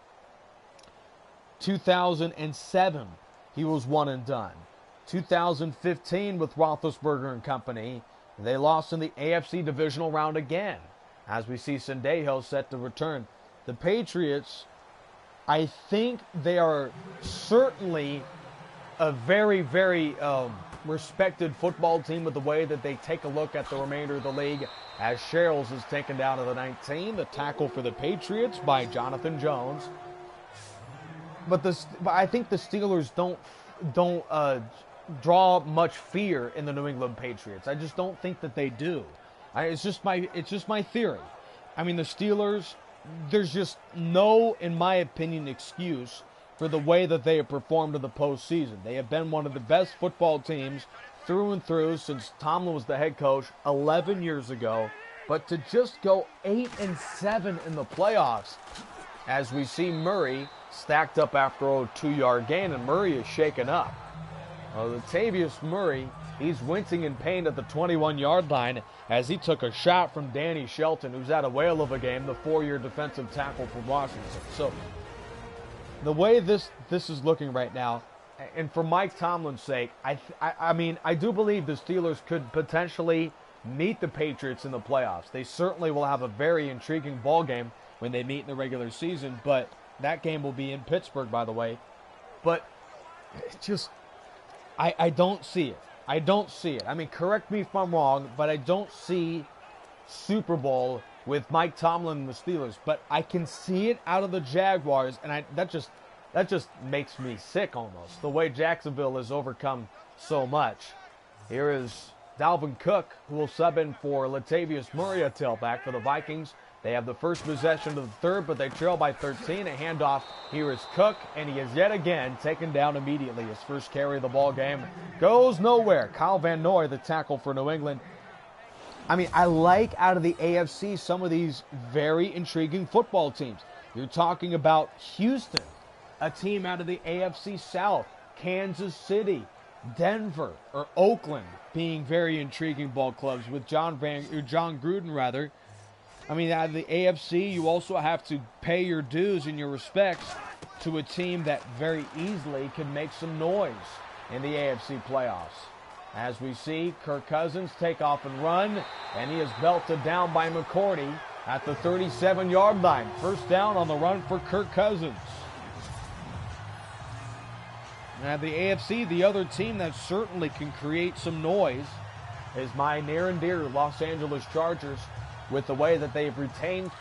2007, he was one and done. 2015 with Roethlisberger and company, they lost in the AFC divisional round again, as we see Sendejo set to return. The Patriots, I think they are certainly a very, very respected football team with the way that they take a look at the remainder of the league, as Sherrills is taken down to the 19, the tackle for the Patriots by Jonathan Jones. But I think the Steelers don't draw much fear in the New England Patriots. I just don't think that they do. It's just my theory. I mean, the Steelers, there's just no, in my opinion, excuse for the way that they have performed in the postseason. They have been one of the best football teams through and through since Tomlin was the head coach 11 years ago. But to just go 8-7 in the playoffs, as we see Murray stacked up after a 2-yard gain, and Murray is shaken up. Latavius Murray, he's wincing in pain at the 21-yard line as he took a shot from Danny Shelton, who's had a whale of a game, the 4-year defensive tackle from Washington. So the way this is looking right now, and for Mike Tomlin's sake, I mean, I do believe the Steelers could potentially meet the Patriots in the playoffs. They certainly will have a very intriguing ball game when they meet in the regular season, but that game will be in Pittsburgh, by the way. But it's just, I don't see it. I don't see it. I mean, correct me if I'm wrong, but I don't see Super Bowl with Mike Tomlin and the Steelers. But I can see it out of the Jaguars, and that just makes me sick almost, the way Jacksonville has overcome so much. Here is Dalvin Cook, who will sub in for Latavius Murray, a tailback for the Vikings. They have the first possession of the third, but they trail by 13. A handoff. Here is Cook, and he is yet again taken down immediately. His first carry of the ball game goes nowhere. Kyle Van Noy, the tackle for New England. I mean, I like out of the AFC some of these very intriguing football teams. You're talking about Houston, a team out of the AFC South, Kansas City, Denver, or Oakland being very intriguing ball clubs with John Gruden, rather. I mean, out of the AFC, you also have to pay your dues and your respects to a team that very easily could make some noise in the AFC playoffs. As we see, Kirk Cousins take off and run, and he is belted down by McCourty at the 37-yard line. First down on the run for Kirk Cousins. Now, the AFC, the other team that certainly can create some noise is my near and dear Los Angeles Chargers, with the way that they've retained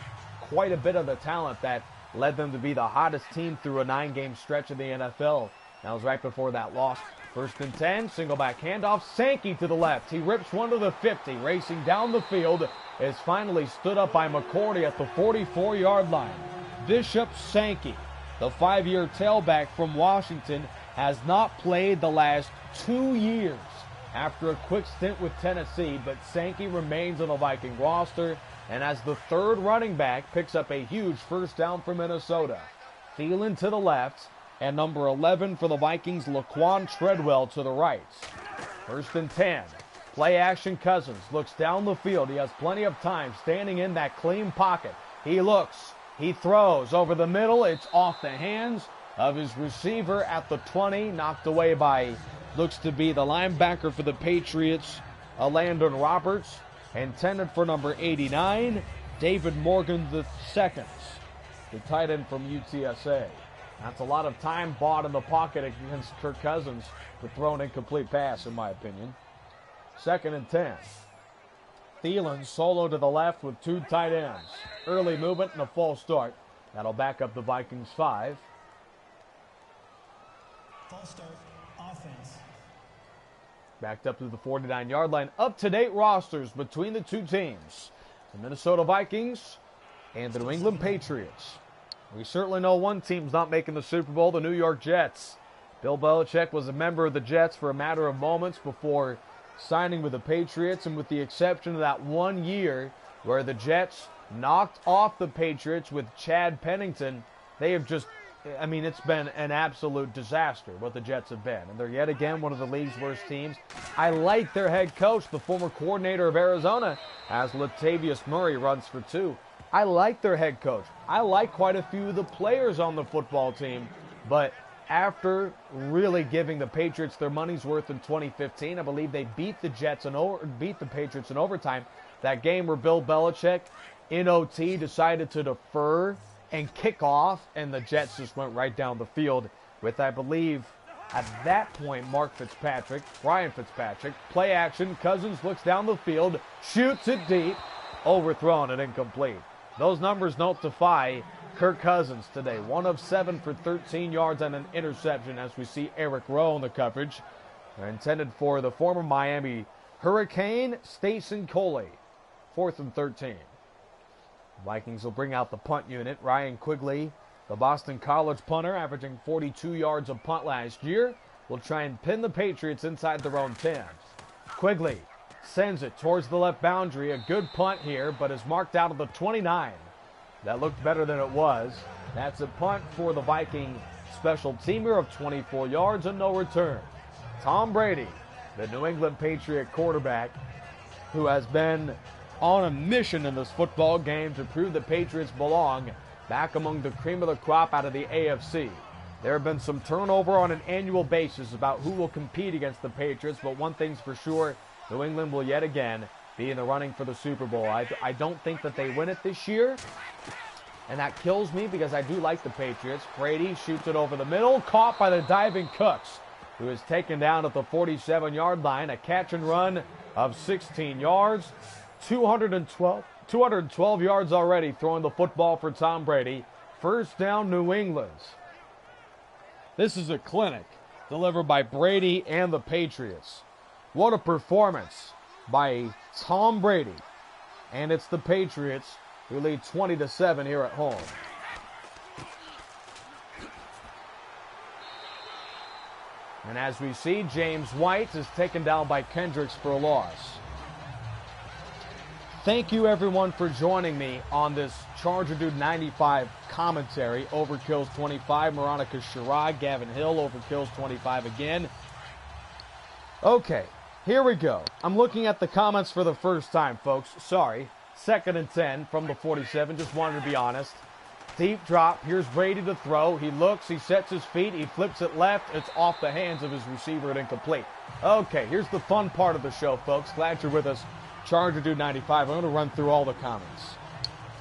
quite a bit of the talent that led them to be the hottest team through a 9-game stretch of the NFL. That was right before that loss. First and 10, single back handoff, Sankey to the left. He rips one to the 50, racing down the field, is finally stood up by McCourty at the 44-yard line. Bishop Sankey, the 5-year tailback from Washington, has not played the last 2 years after a quick stint with Tennessee, but Sankey remains on the Viking roster, and as the third running back picks up a huge first down for Minnesota. Thielen to the left, and number 11 for the Vikings, Laquan Treadwell to the right. First and 10. Play action Cousins looks down the field. He has plenty of time standing in that clean pocket. He looks, he throws over the middle. It's off the hands of his receiver at the 20, knocked away by looks to be the linebacker for the Patriots, Landon Roberts. Intended for number 89, David Morgan II, the tight end from UTSA. That's a lot of time bought in the pocket against Kirk Cousins to throw an incomplete pass, in my opinion. 2nd and 10. Thielen solo to the left with 2 tight ends. Early movement and a false start. That'll back up the Vikings 5. False start, offense. Backed up to the 49-yard line. Up-to-date rosters between the two teams. The Minnesota Vikings and the New England Patriots. We certainly know one team's not making the Super Bowl, the New York Jets. Bill Belichick was a member of the Jets for a matter of moments before signing with the Patriots, and with the exception of that 1 year where the Jets knocked off the Patriots with Chad Pennington, they have just, it's been an absolute disaster what the Jets have been. And they're yet again one of the league's worst teams. I like their head coach, the former coordinator of Arizona, as Latavius Murray runs for 2. I like their head coach. I like quite a few of the players on the football team. But after really giving the Patriots their money's worth in 2015, I believe they beat the Patriots in overtime. That game where Bill Belichick in OT decided to defer and kick off, and the Jets just went right down the field with, I believe, at that point, Ryan Fitzpatrick, play action. Cousins looks down the field, shoots it deep, overthrown and incomplete. Those numbers don't defy Kirk Cousins today. 1 of 7 for 13 yards and an interception, as we see Eric Rowe in the coverage. They're intended for the former Miami Hurricane, Stacey Coley. 4th and 13. Vikings will bring out the punt unit. Ryan Quigley, the Boston College punter, averaging 42 yards of punt last year, will try and pin the Patriots inside their own 10. Quigley sends it towards the left boundary. A good punt here, but is marked out of the 29. That looked better than it was. That's a punt for the Viking special teamer of 24 yards and no return. Tom Brady, the New England Patriot quarterback, who has been on a mission in this football game to prove the Patriots belong back among the cream of the crop out of the AFC. There have been some turnover on an annual basis about who will compete against the Patriots, but one thing's for sure, New England will yet again be in the running for the Super Bowl. I don't think that they win it this year, and that kills me because I do like the Patriots. Brady shoots it over the middle, caught by the diving Cooks, who is taken down at the 47-yard line. A catch and run of 16 yards, 212 yards already throwing the football for Tom Brady. First down, New England. This is a clinic delivered by Brady and the Patriots. What a performance by Tom Brady. And it's the Patriots who lead 20-7 here at home. And as we see, James White is taken down by Kendricks for a loss. Thank you, everyone, for joining me on this Chargerdude95 commentary. Overkill's 25, Veronica Sherrod, Gavin Hill, Overkill's 25 again. Okay, here we go. I'm looking at the comments for the first time, folks. Sorry. 2nd and 10 from the 47. Just wanted to be honest. Deep drop. Here's Brady to throw. He looks. He sets his feet. He flips it left. It's off the hands of his receiver and incomplete. Okay, here's the fun part of the show, folks. Glad you're with us. Chargerdude95. I'm going to run through all the comments.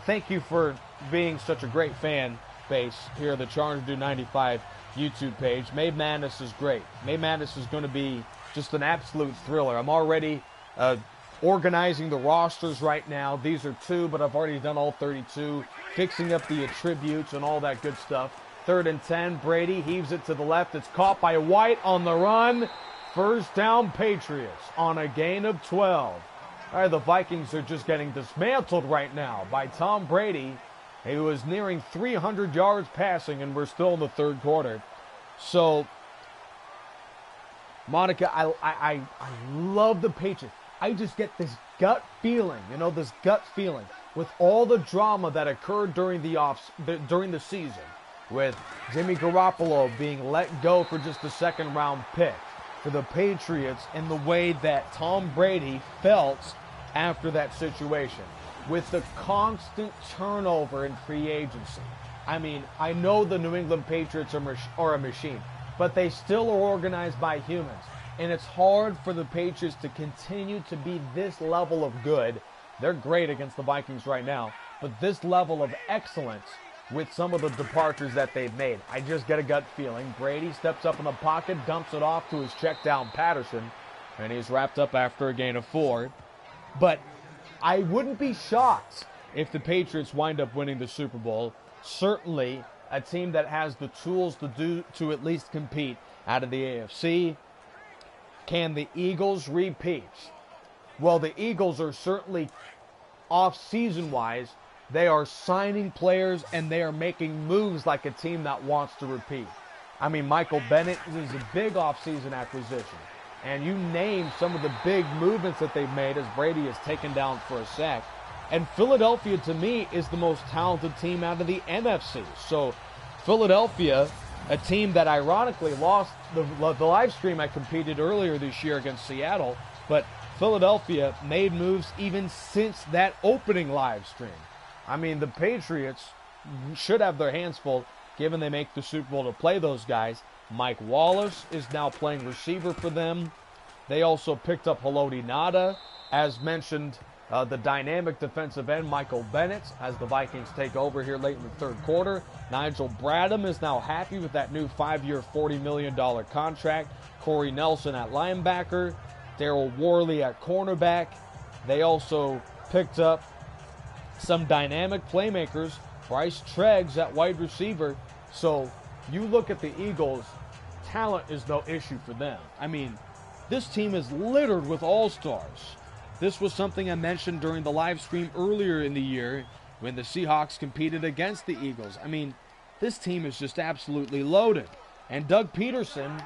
Thank you for being such a great fan base here at the Chargerdude95 YouTube page. May Madness is great. May Madness is going to be just an absolute thriller. I'm already organizing the rosters right now. These are 2, but I've already done all 32. Fixing up the attributes and all that good stuff. 3rd and 10. Brady heaves it to the left. It's caught by White on the run. First down, Patriots on a gain of 12. All right, the Vikings are just getting dismantled right now by Tom Brady. He was nearing 300 yards passing, and we're still in the 3rd quarter. So, Monica, I love the Patriots. I just get this gut feeling, this gut feeling with all the drama that occurred during the season, with Jimmy Garoppolo being let go for just a 2nd-round pick for the Patriots, and the way that Tom Brady felt after that situation, with the constant turnover in free agency. I mean, I know the New England Patriots are a machine, but they still are organized by humans. And it's hard for the Patriots to continue to be this level of good. They're great against the Vikings right now, but this level of excellence with some of the departures that they've made. I just get a gut feeling. Brady steps up in the pocket, dumps it off to his check down Patterson, and he's wrapped up after a gain of 4. But I wouldn't be shocked if the Patriots wind up winning the Super Bowl. Certainly a team that has the tools to at least compete out of the AFC. Can the Eagles repeat? Well, the Eagles are certainly off-season wise. They are signing players and they are making moves like a team that wants to repeat. I mean, Michael Bennett is a big off-season acquisition. And you name some of the big movements that they've made as Brady is taken down for a sack. And Philadelphia, to me, is the most talented team out of the NFC. So Philadelphia, a team that ironically lost the live stream I competed earlier this year against Seattle, but Philadelphia made moves even since that opening live stream. I mean, the Patriots should have their hands full, given they make the Super Bowl to play those guys. Mike Wallace is now playing receiver for them. They also picked up Haloti Ngata. As mentioned, the dynamic defensive end, Michael Bennett, as the Vikings take over here late in the third quarter. Nigel Bradham is now happy with that new 5-year, $40 million contract. Corey Nelson at linebacker. Daryl Worley at cornerback. They also picked up some dynamic playmakers. Bryce Treggs at wide receiver. So you look at the Eagles, talent is no issue for them. I mean, this team is littered with all-stars. This was something I mentioned during the live stream earlier in the year when the Seahawks competed against the Eagles. I mean, this team is just absolutely loaded. And Doug Peterson,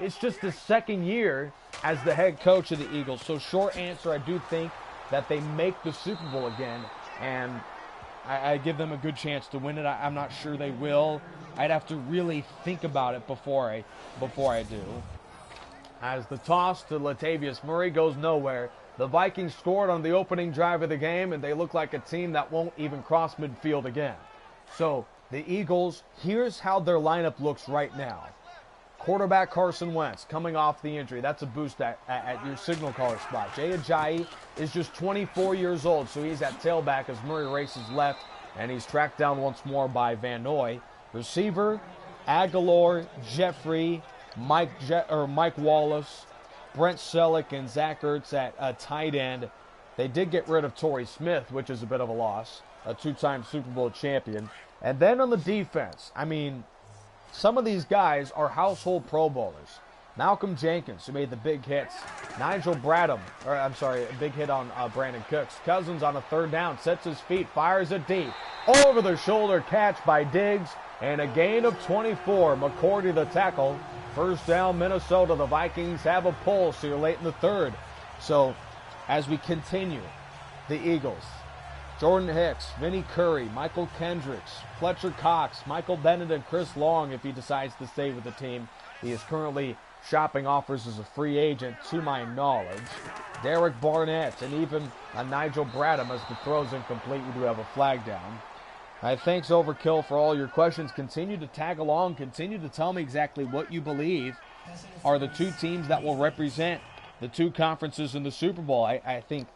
it's just his second year as the head coach of the Eagles. So short answer, I do think that they make the Super Bowl again. And I give them a good chance to win it. I'm not sure they will. I'd have to really think about it before I do. As the toss to Latavius Murray goes nowhere, the Vikings scored on the opening drive of the game, and they look like a team that won't even cross midfield again. So the Eagles, here's how their lineup looks right now. Quarterback Carson Wentz coming off the injury. That's a boost at your signal caller spot. Jay Ajayi is just 24 years old, so he's at tailback as Murray races left, and he's tracked down once more by Van Noy. Receiver, Aguilar, Jeffrey, Mike Wallace, Brent Selleck, and Zach Ertz at tight end. They did get rid of Torrey Smith, which is a bit of a loss, a two-time Super Bowl champion. And then on the defense, I mean, some of these guys are household Pro Bowlers. Malcolm Jenkins, who made the big hits. Nigel Bradham, a big hit on Brandon Cooks. Cousins on a third down, sets his feet, fires it deep. Over-the-shoulder catch by Diggs, and a gain of 24. McCourty the tackle. First down, Minnesota. The Vikings have a pulse here late in the third. So, as we continue, the Eagles. Jordan Hicks, Vinnie Curry, Michael Kendricks, Fletcher Cox, Michael Bennett, and Chris Long if he decides to stay with the team. He is currently shopping offers as a free agent, to my knowledge. Derek Barnett, and even Nigel Bradham as the throw's incomplete. We do have a flag down. Thanks, Overkill, for all your questions. Continue to tag along. Continue to tell me exactly what you believe are the two teams that will represent the two conferences in the Super Bowl. I think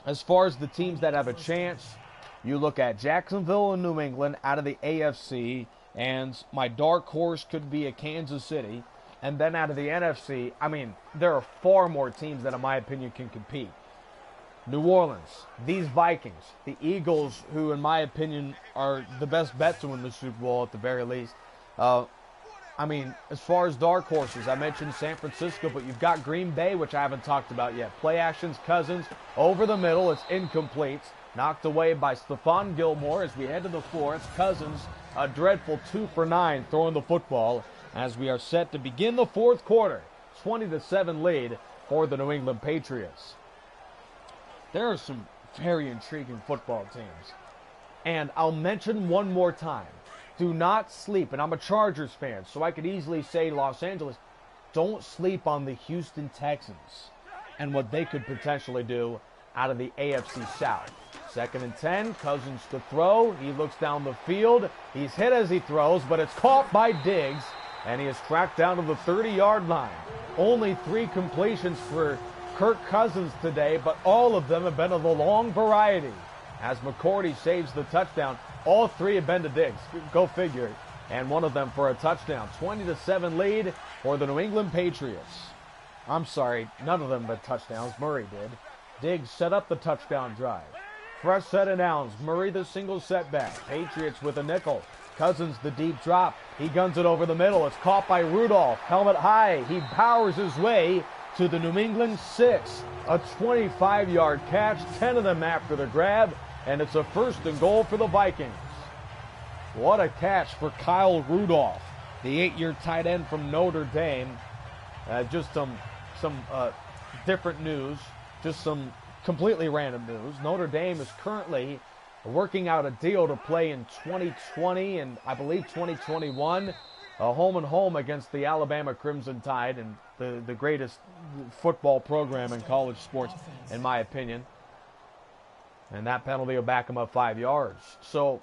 as far as the teams that have a chance, you look at Jacksonville and New England out of the AFC, and my dark horse could be a Kansas City. And then out of the NFC, I mean, there are far more teams that, in my opinion, can compete. New Orleans, these Vikings, the Eagles, who, in my opinion, are the best bet to win the Super Bowl at the very least. I mean, as far as dark horses, I mentioned San Francisco, but you've got Green Bay, which I haven't talked about yet. Play actions, Cousins, over the middle. It's incomplete. Knocked away by Stephon Gilmore as we head to the fourth. Cousins, a dreadful 2 for 9 throwing the football as we are set to begin the fourth quarter. 20-7 lead for the New England Patriots. There are some very intriguing football teams. And I'll mention one more time. Do not sleep, and I'm a Chargers fan, so I could easily say Los Angeles, don't sleep on the Houston Texans and what they could potentially do out of the AFC South. 2nd and 10, Cousins to throw. He looks down the field. He's hit as he throws, but it's caught by Diggs, and he is tracked down to the 30-yard line. Only 3 completions for Kirk Cousins today, but all of them have been of the long variety. As McCourty saves the touchdown, all 3 have been to Diggs. Go figure. And one of them for a touchdown. 20-7 lead for the New England Patriots. I'm sorry, none of them but touchdowns. Murray did. Diggs set up the touchdown drive. Fresh set of downs. Murray the single setback. Patriots with a nickel. Cousins the deep drop. He guns it over the middle. It's caught by Rudolph. Helmet high. He powers his way to the New England 6. A 25-yard catch. 10 of them after the grab. And it's a 1st and goal for the Vikings. What a catch for Kyle Rudolph, the 8-year tight end from Notre Dame. Just some different news. Just some completely random news. Notre Dame is currently working out a deal to play in 2020 and I believe 2021, home and home against the Alabama Crimson Tide, and the greatest football program in college sports, in my opinion. And that penalty will back them up 5 yards. So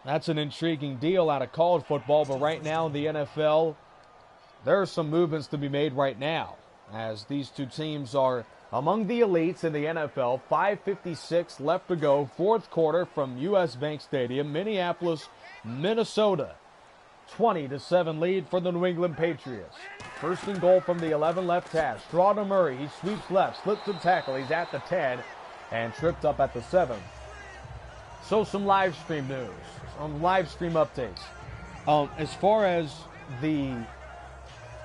that's an intriguing deal out of college football, but right now in the NFL, there are some movements to be made right now, as these two teams are among the elites in the NFL. 5:56 left to go, 4th quarter from U.S. Bank Stadium, Minneapolis, Minnesota. 20-7 lead for the New England Patriots. 1st and goal from the 11 left hash. Draw to Murray. He sweeps left, slips the tackle. He's at the 10 and tripped up at the 7. So some live stream news, some live stream updates. As far as the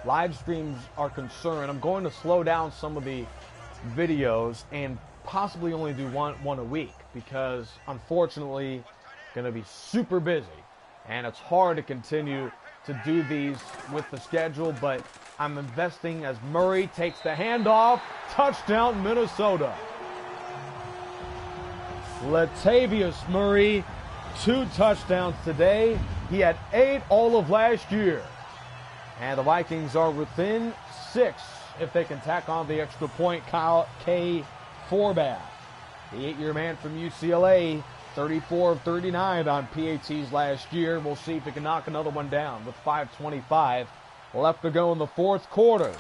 live streams are concerned, I'm going to slow down some of the videos and possibly only do one a week, because unfortunately going to be super busy and it's hard to continue to do these with the schedule, but I'm investing as Murray takes the handoff. Touchdown Minnesota. Latavius Murray, 2 touchdowns today. He had 8 all of last year. And the Vikings are within 6 if they can tack on the extra point. Kyle K. Forbath, the 8-year man from UCLA, 34 of 39 on PATs last year. We'll see if he can knock another one down with 5:25 left to go in the 4th quarter.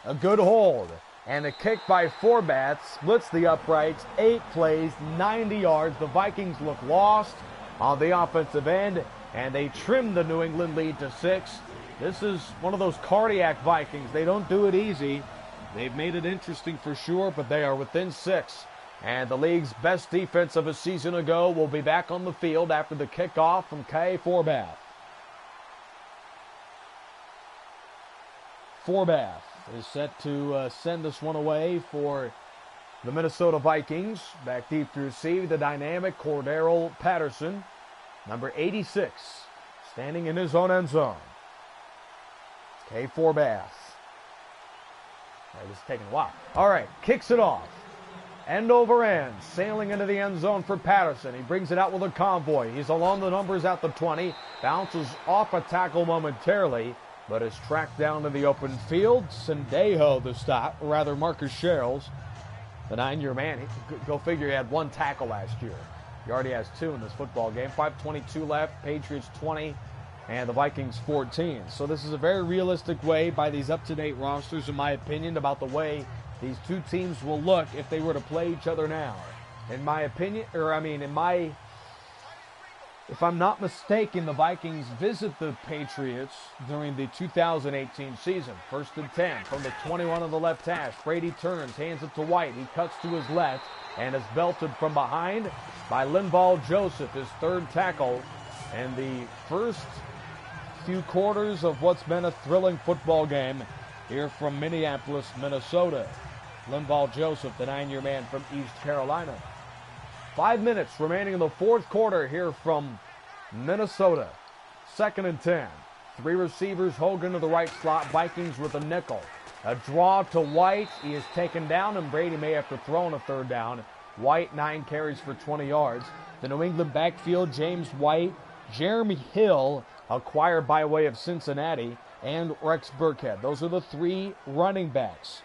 A good hold. And a kick by Forbath splits the uprights. 8 plays, 90 yards. The Vikings look lost on the offensive end, and they trim the New England lead to 6. This is one of those cardiac Vikings. They don't do it easy. They've made it interesting for sure, but they are within 6. And the league's best defense of a season ago will be back on the field after the kickoff from K. Forbath. Forbath is set to send this one away for the Minnesota Vikings. Back deep to receive, the dynamic Cordero Patterson, number 86, standing in his own end zone. K. Forbath. This is taking a while. All right, kicks it off. End over end, sailing into the end zone for Patterson. He brings it out with a convoy. He's along the numbers at the 20, bounces off a tackle momentarily, but is tracked down to the open field. Sendejo the stop, or rather Marcus Sherrills, the 9-year man. Go figure, he had 1 tackle last year. He already has 2 in this football game. 5:22 left, Patriots 20, and the Vikings 14. So this is a very realistic way by these up-to-date rosters, in my opinion, about the way these two teams will look if they were to play each other now. In my opinion, if I'm not mistaken, the Vikings visit the Patriots during the 2018 season. 1st and 10 from the 21 on the left hash. Brady turns, hands it to White. He cuts to his left and is belted from behind by Linval Joseph, his 3rd tackle, and the first few quarters of what's been a thrilling football game here from Minneapolis, Minnesota. Linval Joseph, the 9-year man from East Carolina. 5 minutes remaining in the 4th quarter here from Minnesota. 2nd and 10. 3 receivers, Hogan to the right slot, Vikings with a nickel. A draw to White. He is taken down, and Brady may have to throw on a 3rd down. White, 9 carries for 20 yards. The New England backfield, James White, Jeremy Hill, acquired by way of Cincinnati, and Rex Burkhead. Those are the 3 running backs.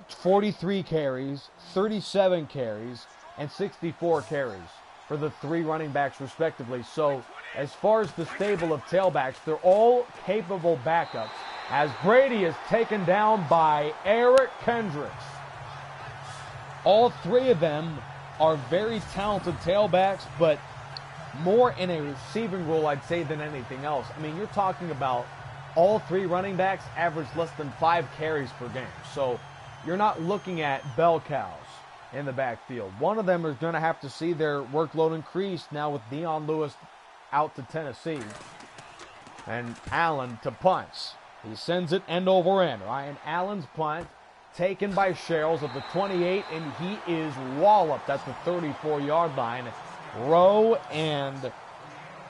43 carries, 37 carries, and 64 carries for the 3 running backs respectively. So as far as the stable of tailbacks, they're all capable backups, as Brady is taken down by Eric Kendricks. All 3 of them are very talented tailbacks, but more in a receiving role, I'd say, than anything else. I mean, you're talking about all 3 running backs average less than 5 carries per game. So you're not looking at bell cows in the backfield. One of them is going to have to see their workload increased now with Dion Lewis out to Tennessee. And Allen to punts. He sends it end over end. Ryan Allen's punt taken by Sherrills at the 28, and he is walloped at the 34-yard line. Rowe and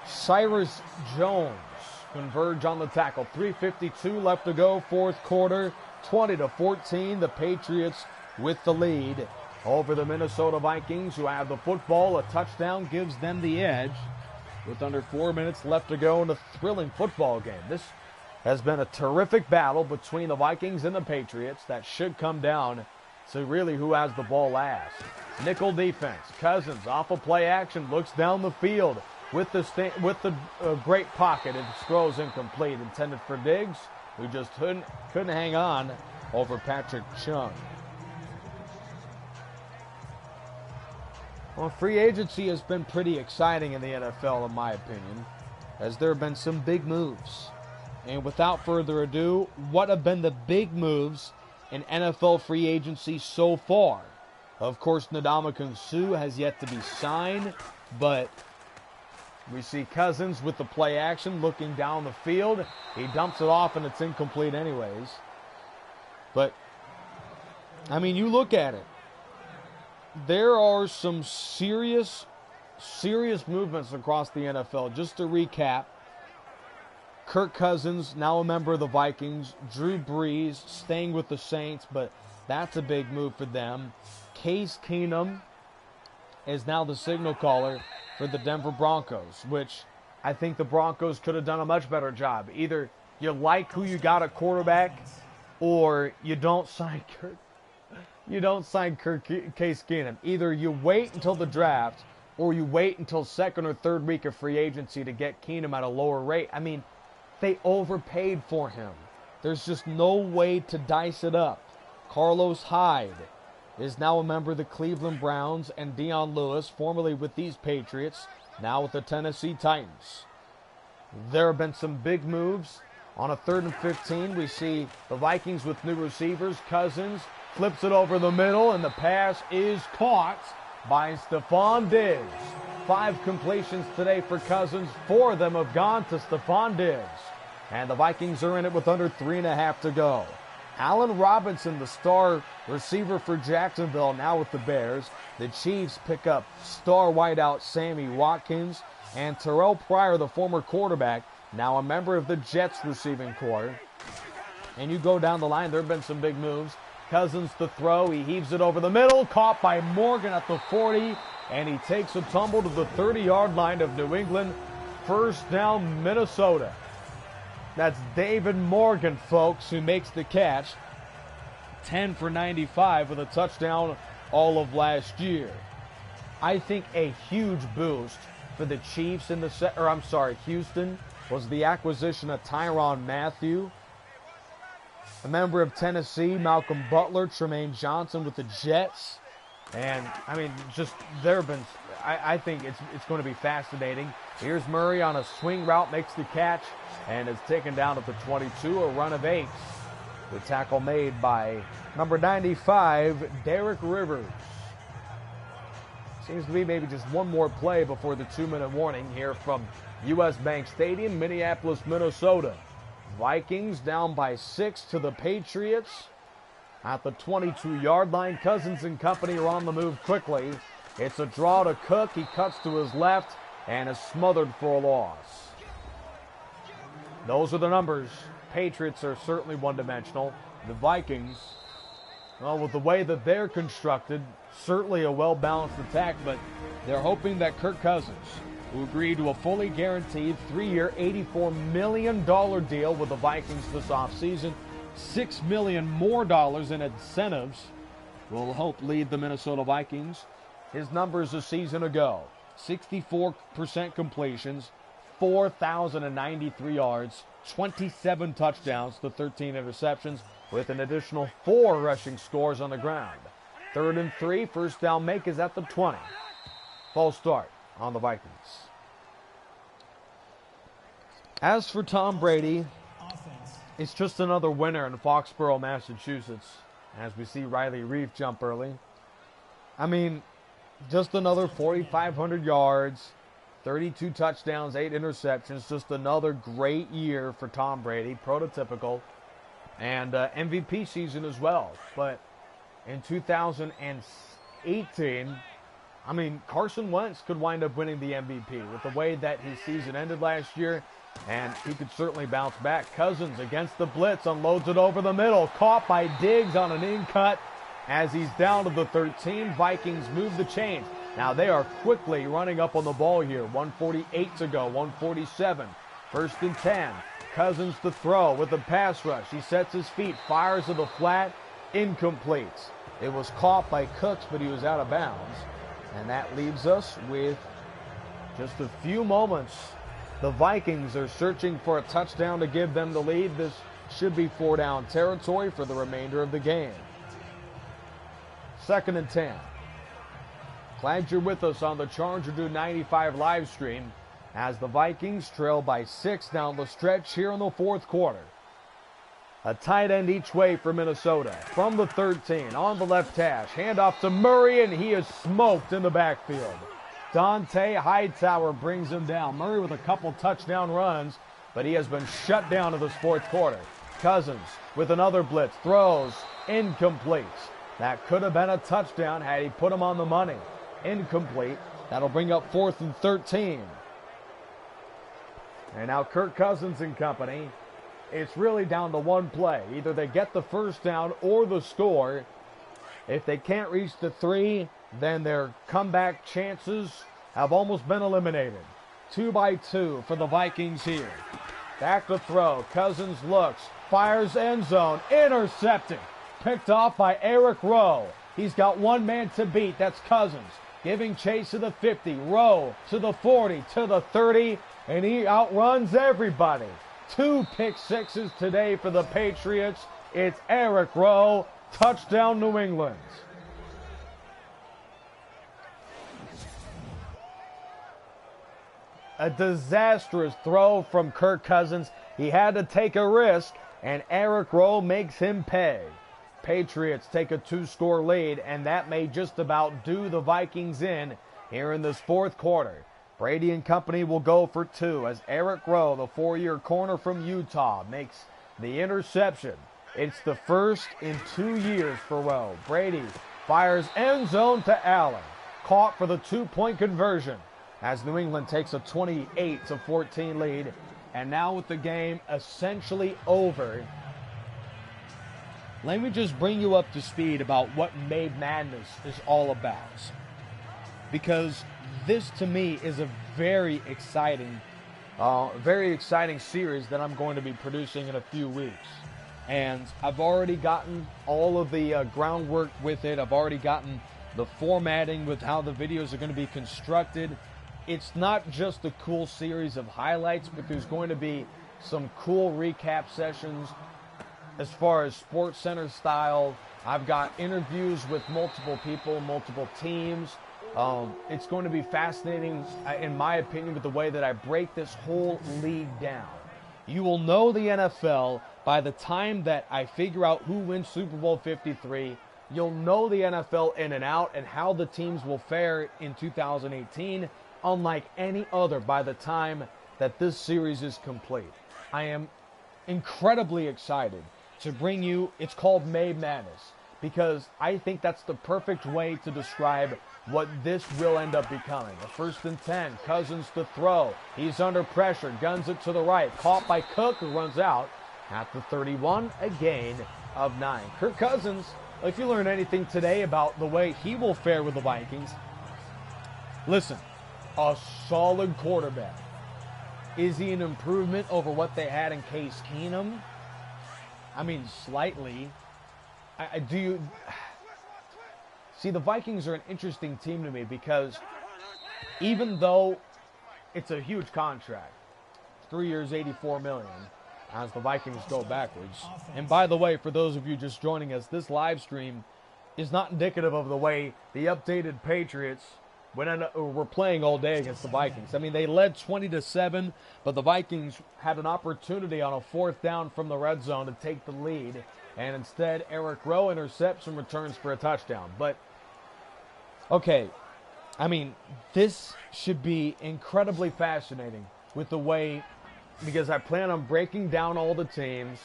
Cyrus Jones converge on the tackle. 3:52 left to go, fourth quarter. 20-14, the Patriots with the lead over the Minnesota Vikings, who have the football. A touchdown gives them the edge with under 4 minutes left to go in a thrilling football game. This has been a terrific battle between the Vikings and the Patriots that should come down to really who has the ball last. Nickel defense. Cousins off of play action, looks down the field with the great pocket. It throws incomplete, intended for Diggs, who just couldn't hang on over Patrick Chung. Well, free agency has been pretty exciting in the NFL, in my opinion, as there have been some big moves. And without further ado, what have been the big moves in NFL free agency so far? Of course, Ndamukong Suh has yet to be signed, but we see Cousins with the play action looking down the field. He dumps it off and it's incomplete anyways. But, I mean, you look at it. There are some serious movements across the NFL. Just to recap, Kirk Cousins, now a member of the Vikings. Drew Brees staying with the Saints, but that's a big move for them. Case Keenum is now the signal caller for the Denver Broncos, which I think the Broncos could have done a much better job. Either you like who you got at quarterback, or you don't sign Kirk. Case Keenum. Either you wait until the draft, or you wait until second or third week of free agency to get Keenum at a lower rate. I mean, they overpaid for him. There's just no way to dice it up. Carlos Hyde is now a member of the Cleveland Browns, and Dion Lewis, formerly with these Patriots, now with the Tennessee Titans. There have been some big moves. On a 3rd and 15, we see the Vikings with new receivers. Cousins flips it over the middle, and the pass is caught by Stephon Diggs. 5 completions today for Cousins. 4 of them have gone to Stephon Diggs. And the Vikings are in it with under 3.5 to go. Allen Robinson, the star receiver for Jacksonville, now with the Bears. The Chiefs pick up star wideout Sammy Watkins. And Terrell Pryor, the former quarterback, now a member of the Jets receiving corps. And you go down the line, there have been some big moves. Cousins to throw, he heaves it over the middle, caught by Morgan at the 40, and he takes a tumble to the 30-yard line of New England. First down, Minnesota. That's David Morgan, folks, who makes the catch. 10 for 95 with a touchdown all of last year. I think a huge boost for the Chiefs in Houston was the acquisition of Tyrann Mathieu. A member of Tennessee, Malcolm Butler, Tremaine Johnson with the Jets. And, I mean, just there have been, I think it's going to be fascinating. Here's Murray on a swing route, makes the catch, and is taken down at the 22, a run of 8. The tackle made by number 95, Derek Rivers. Seems to be maybe just one more play before the 2-minute warning here from U.S. Bank Stadium, Minneapolis, Minnesota. Vikings down by 6 to the Patriots at the 22-yard line. Cousins and company are on the move quickly. It's a draw to Cook. He cuts to his left and is smothered for a loss. Those are the numbers. Patriots are certainly one-dimensional. The Vikings, well, with the way that they're constructed, certainly a well-balanced attack, but they're hoping that Kirk Cousins, who agreed to a fully guaranteed 3-year, $84 million deal with the Vikings this offseason, $6 million more in incentives, will help lead the Minnesota Vikings. His numbers a season ago: 64% completions, 4,093 yards, 27 touchdowns to 13 interceptions, with an additional 4 rushing scores on the ground. 3rd and 3, first down make is at the 20. False start on the Vikings. As for Tom Brady, it's just another winner in Foxborough, Massachusetts, as we see Riley Reef jump early. I mean, just another 4,500 yards, 32 touchdowns, 8 interceptions. Just another great year for Tom Brady, prototypical, and MVP season as well. But in 2018, I mean, Carson Wentz could wind up winning the MVP with the way that his season ended last year, and he could certainly bounce back. Cousins against the blitz, unloads it over the middle, caught by Diggs on an in-cut as he's down to the 13. Vikings move the chains. Now they are quickly running up on the ball here. 148 to go, 147. 1st and 10. Cousins to throw with the pass rush. He sets his feet, fires to the flat, incomplete. It was caught by Cooks, but he was out of bounds. And that leaves us with just a few moments. The Vikings are searching for a touchdown to give them the lead. This should be 4-down territory for the remainder of the game. 2nd and 10. Glad you're with us on the Chargerdude95 live stream as the Vikings trail by 6 down the stretch here in the 4th quarter. A tight end each way for Minnesota. From the 13, on the left hash, handoff to Murray, and he is smoked in the backfield. Dante Hightower brings him down. Murray with a couple touchdown runs, but he has been shut down in this 4th quarter. Cousins with another blitz, throws, incomplete. That could have been a touchdown had he put him on the money. Incomplete. That'll bring up 4th and 13. And now Kirk Cousins and company. It's really down to one play. Either they get the first down or the score. If they can't reach the 3, then their comeback chances have almost been eliminated. 2 by 2 for the Vikings here. Back to throw. Cousins looks, fires end zone, intercepted. Picked off by Eric Rowe. He's got one man to beat. That's Cousins. Giving chase to the 50. Rowe to the 40, to the 30, and he outruns everybody. 2 pick sixes today for the Patriots. It's Eric Rowe. Touchdown, New England. A disastrous throw from Kirk Cousins. He had to take a risk, and Eric Rowe makes him pay. Patriots take a 2-score lead, and that may just about do the Vikings in here in this 4th quarter. Brady and company will go for 2 as Eric Rowe, the 4-year corner from Utah, makes the interception. It's the first in 2 years for Rowe. Brady fires end zone to Allen. Caught for the 2-point conversion as New England takes a 28-14 lead. And now with the game essentially over, let me just bring you up to speed about what Made Madness is all about. Because this, to me, is a very exciting series that I'm going to be producing in a few weeks. And I've already gotten all of the groundwork with it. I've already gotten the formatting with how the videos are going to be constructed. It's not just a cool series of highlights, but there's going to be some cool recap sessions as far as Sports Center style. I've got interviews with multiple people, multiple teams. It's going to be fascinating, in my opinion, with the way that I break this whole league down. You will know the NFL by the time that I figure out who wins Super Bowl 53. You'll know the NFL in and out and how the teams will fare in 2018, unlike any other by the time that this series is complete. I am incredibly excited to bring you, it's called Made Madness, because I think that's the perfect way to describe what this will end up becoming. A 1st and 10, Cousins to throw. He's under pressure, guns it to the right. Caught by Cook, who runs out at the 31, a gain of 9. Kirk Cousins, if you learn anything today about the way he will fare with the Vikings, listen, a solid quarterback. Is he an improvement over what they had in Case Keenum? I mean, slightly. See, the Vikings are an interesting team to me because even though it's a huge contract, 3 years, $84 million, as the Vikings go backwards. And by the way, for those of you just joining us, this live stream is not indicative of the way the updated Patriots were playing all day against the Vikings. I mean, they led 20-7, but the Vikings had an opportunity on a 4th down from the red zone to take the lead, and instead Eric Rowe intercepts and returns for a touchdown. But, okay, I mean, this should be incredibly fascinating with the way, because I plan on breaking down all the teams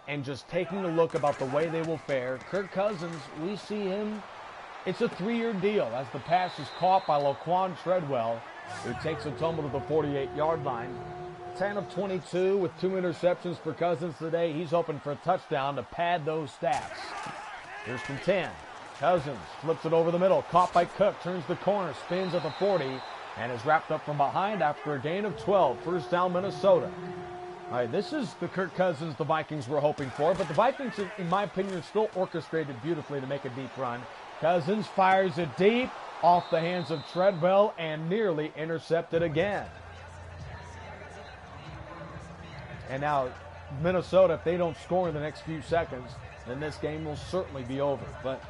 and just taking a look about the way they will fare. Kirk Cousins, we see him, it's a 3-year deal as the pass is caught by Laquan Treadwell, who takes a tumble to the 48-yard line. 10 of 22 with 2 interceptions for Cousins today. He's hoping for a touchdown to pad those stats. Here's from 10. Cousins flips it over the middle, caught by Cook, turns the corner, spins at the 40, and is wrapped up from behind after a gain of 12. First down, Minnesota. All right, this is the Kirk Cousins the Vikings were hoping for, but the Vikings, in my opinion, still orchestrated beautifully to make a deep run. Cousins fires it deep off the hands of Treadwell and nearly intercepted again. And now Minnesota, if they don't score in the next few seconds, then this game will certainly be over. But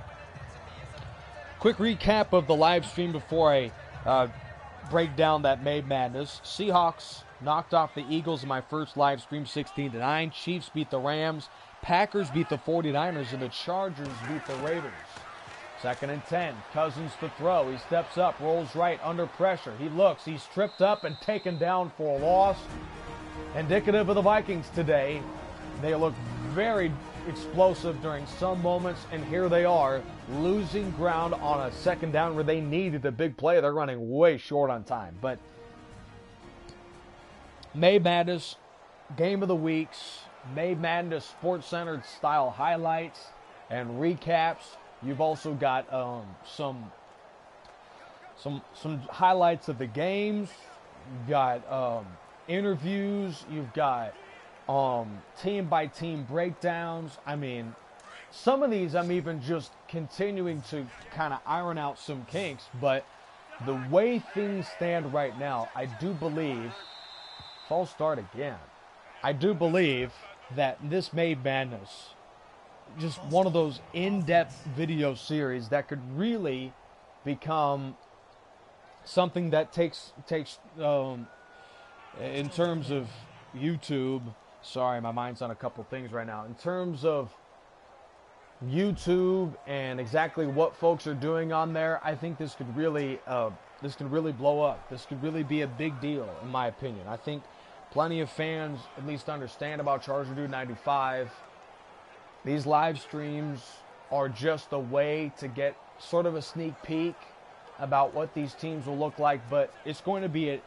quick recap of the live stream before I break down that Made Madness. Seahawks knocked off the Eagles in my first live stream 16-9. Chiefs beat the Rams. Packers beat the 49ers, and the Chargers beat the Raiders. 2nd and 10. Cousins to throw. He steps up, rolls right, under pressure. He looks. He's tripped up and taken down for a loss. Indicative of the Vikings today. They look very explosive during some moments, and here they are losing ground on a 2nd down where they needed a big play. They're running way short on time. But May Madness, Game of the Weeks, May Madness Sports-Centered style highlights and recaps. You've also got some highlights of the games. You've got interviews. You've got team-by-team breakdowns. I mean, some of these I'm even just continuing to kind of iron out some kinks. But the way things stand right now, I do believe, I'll start again. I do believe that this Made Madness, just one of those in-depth video series that could really become something that takes in terms of YouTube. Sorry, my mind's on a couple things right now. In terms of YouTube and exactly what folks are doing on there, I think this could really blow up. This could really be a big deal, in my opinion. I think plenty of fans at least understand about Chargerdude95. These live streams are just a way to get sort of a sneak peek about what these teams will look like, but it's going to be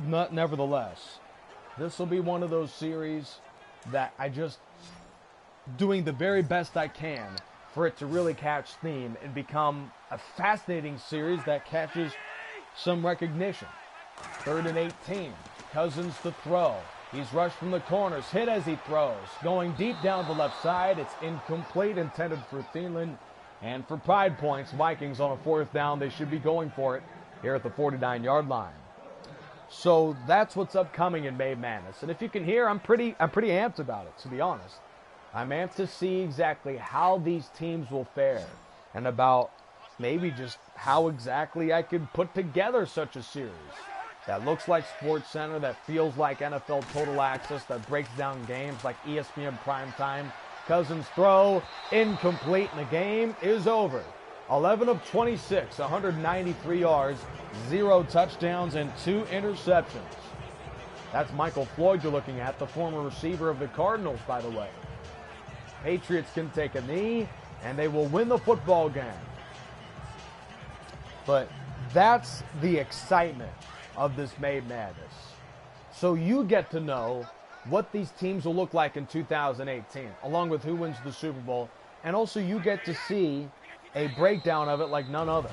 nevertheless. This will be one of those series that I just doing the very best I can for it to really catch steam and become a fascinating series that catches some recognition. 3rd and 18. Cousins to throw. He's rushed from the corners, hit as he throws. Going deep down the left side. It's incomplete, intended for Thielen. And for pride points, Vikings on a 4th down. They should be going for it here at the 49-yard line. So that's what's upcoming in May Madness. And if you can hear, I'm pretty amped about it, to be honest. I'm amped to see exactly how these teams will fare and about maybe just how exactly I could put together such a series that looks like SportsCenter, that feels like NFL Total Access, that breaks down games like ESPN Primetime. Cousins throw, incomplete, and the game is over. 11 of 26, 193 yards, 0 touchdowns, and 2 interceptions. That's Michael Floyd you're looking at, the former receiver of the Cardinals, by the way. Patriots can take a knee, and they will win the football game. But that's the excitement of this Made Madness. So you get to know what these teams will look like in 2018, along with who wins the Super Bowl, and also you get to see a breakdown of it like none other.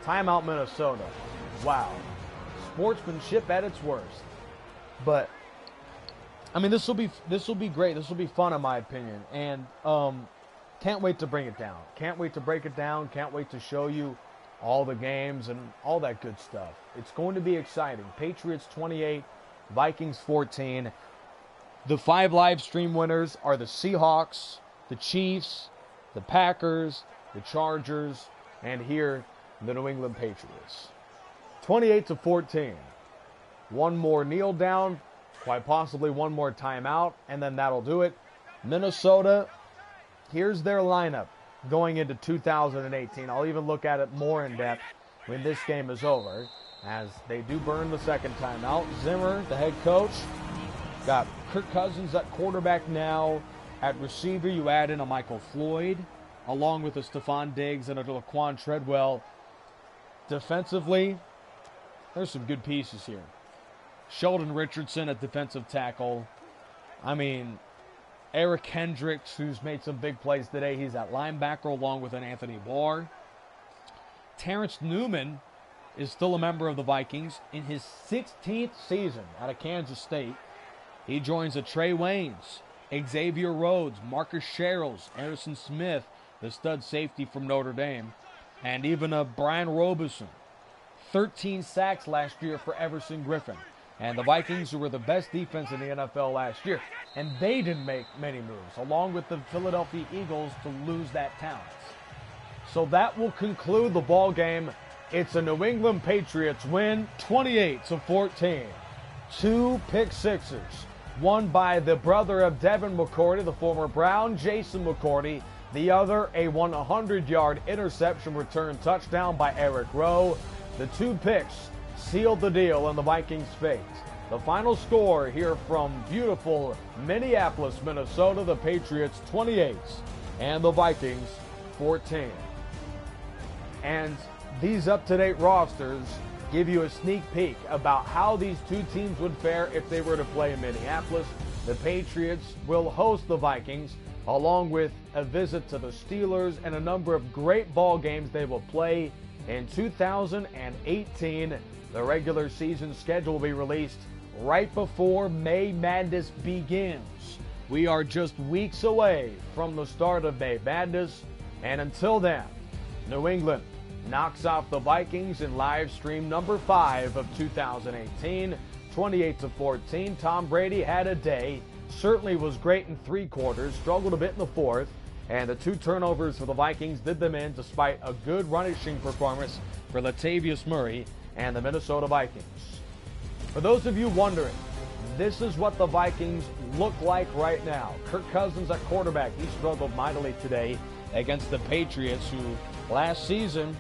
Timeout Minnesota. Wow. Sportsmanship at its worst. But I mean, this will be great. This will be fun, in my opinion, and can't wait to bring it down. Can't wait to break it down. Can't wait to show you all the games and all that good stuff. It's going to be exciting. Patriots 28, Vikings 14. The 5 live stream winners are the Seahawks, the Chiefs, the Packers, the Chargers, and here, the New England Patriots. 28-14. One more kneel down, quite possibly one more timeout, and then that'll do it. Minnesota, here's their lineup going into 2018. I'll even look at it more in depth when this game is over, as they do burn the second timeout. Zimmer, the head coach, got Kirk Cousins at quarterback now. At receiver, you add in a Michael Floyd, along with a Stephon Diggs and a Laquan Treadwell. Defensively, there's some good pieces here. Sheldon Richardson at defensive tackle. I mean, Eric Kendricks, who's made some big plays today, he's at linebacker along with an Anthony Barr. Terrence Newman is still a member of the Vikings in his 16th season out of Kansas State. He joins a Trey Waynes, Xavier Rhodes, Marcus Sherrills, Harrison Smith, the stud safety from Notre Dame, and even a Brian Robeson. 13 sacks last year for Everson Griffin. And the Vikings, who were the best defense in the NFL last year, and they didn't make many moves, along with the Philadelphia Eagles, to lose that talent. So that will conclude the ball game. It's a New England Patriots win, 28-14. 2 pick sixes, one by the brother of Devin McCourty, the former Brown, Jason McCourty. The other, a 100-yard interception return touchdown by Eric Rowe. The 2 picks sealed the deal in the Vikings' fate. The final score here from beautiful Minneapolis, Minnesota, the Patriots 28 and the Vikings 14. And these up-to-date rosters give you a sneak peek about how these two teams would fare if they were to play in Minneapolis. The Patriots will host the Vikings, along with a visit to the Steelers and a number of great ball games they will play in 2018. The regular season schedule will be released right before May Madness begins. We are just weeks away from the start of May Madness, and until then, New England knocks off the Vikings in live stream number 5 of 2018, 28-14. Tom Brady had a day, certainly was great in 3 quarters, struggled a bit in the 4th, and the 2 turnovers for the Vikings did them in despite a good rushing performance for Latavius Murray and the Minnesota Vikings. For those of you wondering, this is what the Vikings look like right now. Kirk Cousins at quarterback, he struggled mightily today against the Patriots, who last season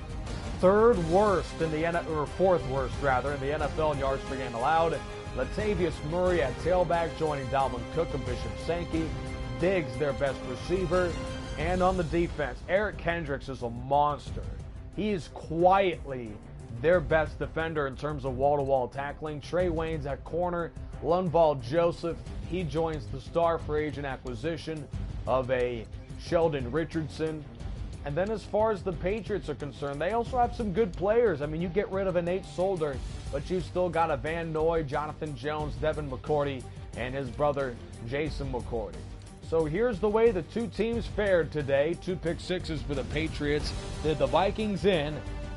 4th worst in the NFL in yards per game allowed. Latavius Murray at tailback, joining Dalvin Cook and Bishop Sankey. Diggs, their best receiver. And on the defense, Eric Kendricks is a monster. He is quietly their best defender in terms of wall-to-wall tackling. Trey Waynes at corner. Lunval Joseph, he joins the star free agent acquisition of a Sheldon Richardson. And then as far as the Patriots are concerned, they also have some good players. I mean, you get rid of a Nate Solder, but you've still got a Van Noy, Jonathan Jones, Devin McCourty, and his brother Jason McCourty. So here's the way the 2 teams fared today. 2 pick sixes for the Patriots. Did the Vikings in,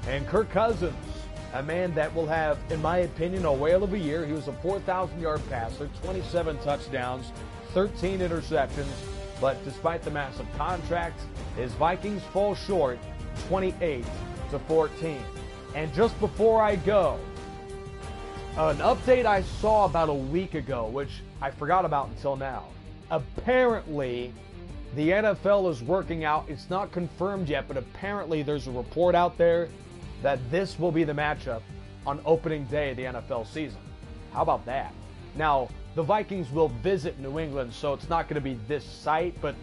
and Kirk Cousins, a man that will have, in my opinion, a whale of a year. He was a 4,000-yard passer, 27 touchdowns, 13 interceptions. But despite the massive contract, his Vikings fall short 28-14. And just before I go, an update I saw about a week ago, which I forgot about until now. Apparently, the NFL is working out. It's not confirmed yet, but apparently there's a report out there that this will be the matchup on opening day of the NFL season. How about that? Now, the Vikings will visit New England, so it's not going to be this site, but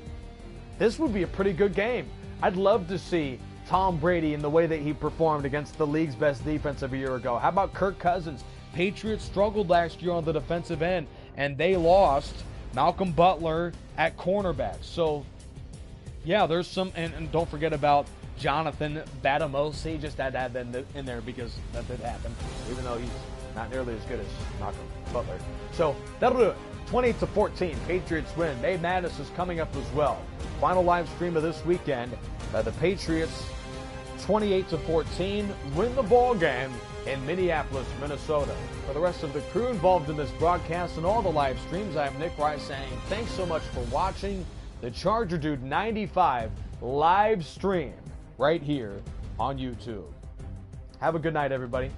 this would be a pretty good game. I'd love to see Tom Brady in the way that he performed against the league's best defense of a year ago. How about Kirk Cousins? Patriots struggled last year on the defensive end, and they lost Malcolm Butler at cornerback. So, yeah, there's some, and don't forget about Jonathan Batamosi. Just had to add that in there because that did happen, even though he's not nearly as good as Malcolm Butler. So that'll do it. 28-14, Patriots win. May Madness is coming up as well. Final live stream of this weekend. The Patriots 28-14, win the ball game in Minneapolis, Minnesota. For the rest of the crew involved in this broadcast and all the live streams, I'm Nick Rice saying thanks so much for watching the Chargerdude95 live stream right here on YouTube. Have a good night, everybody.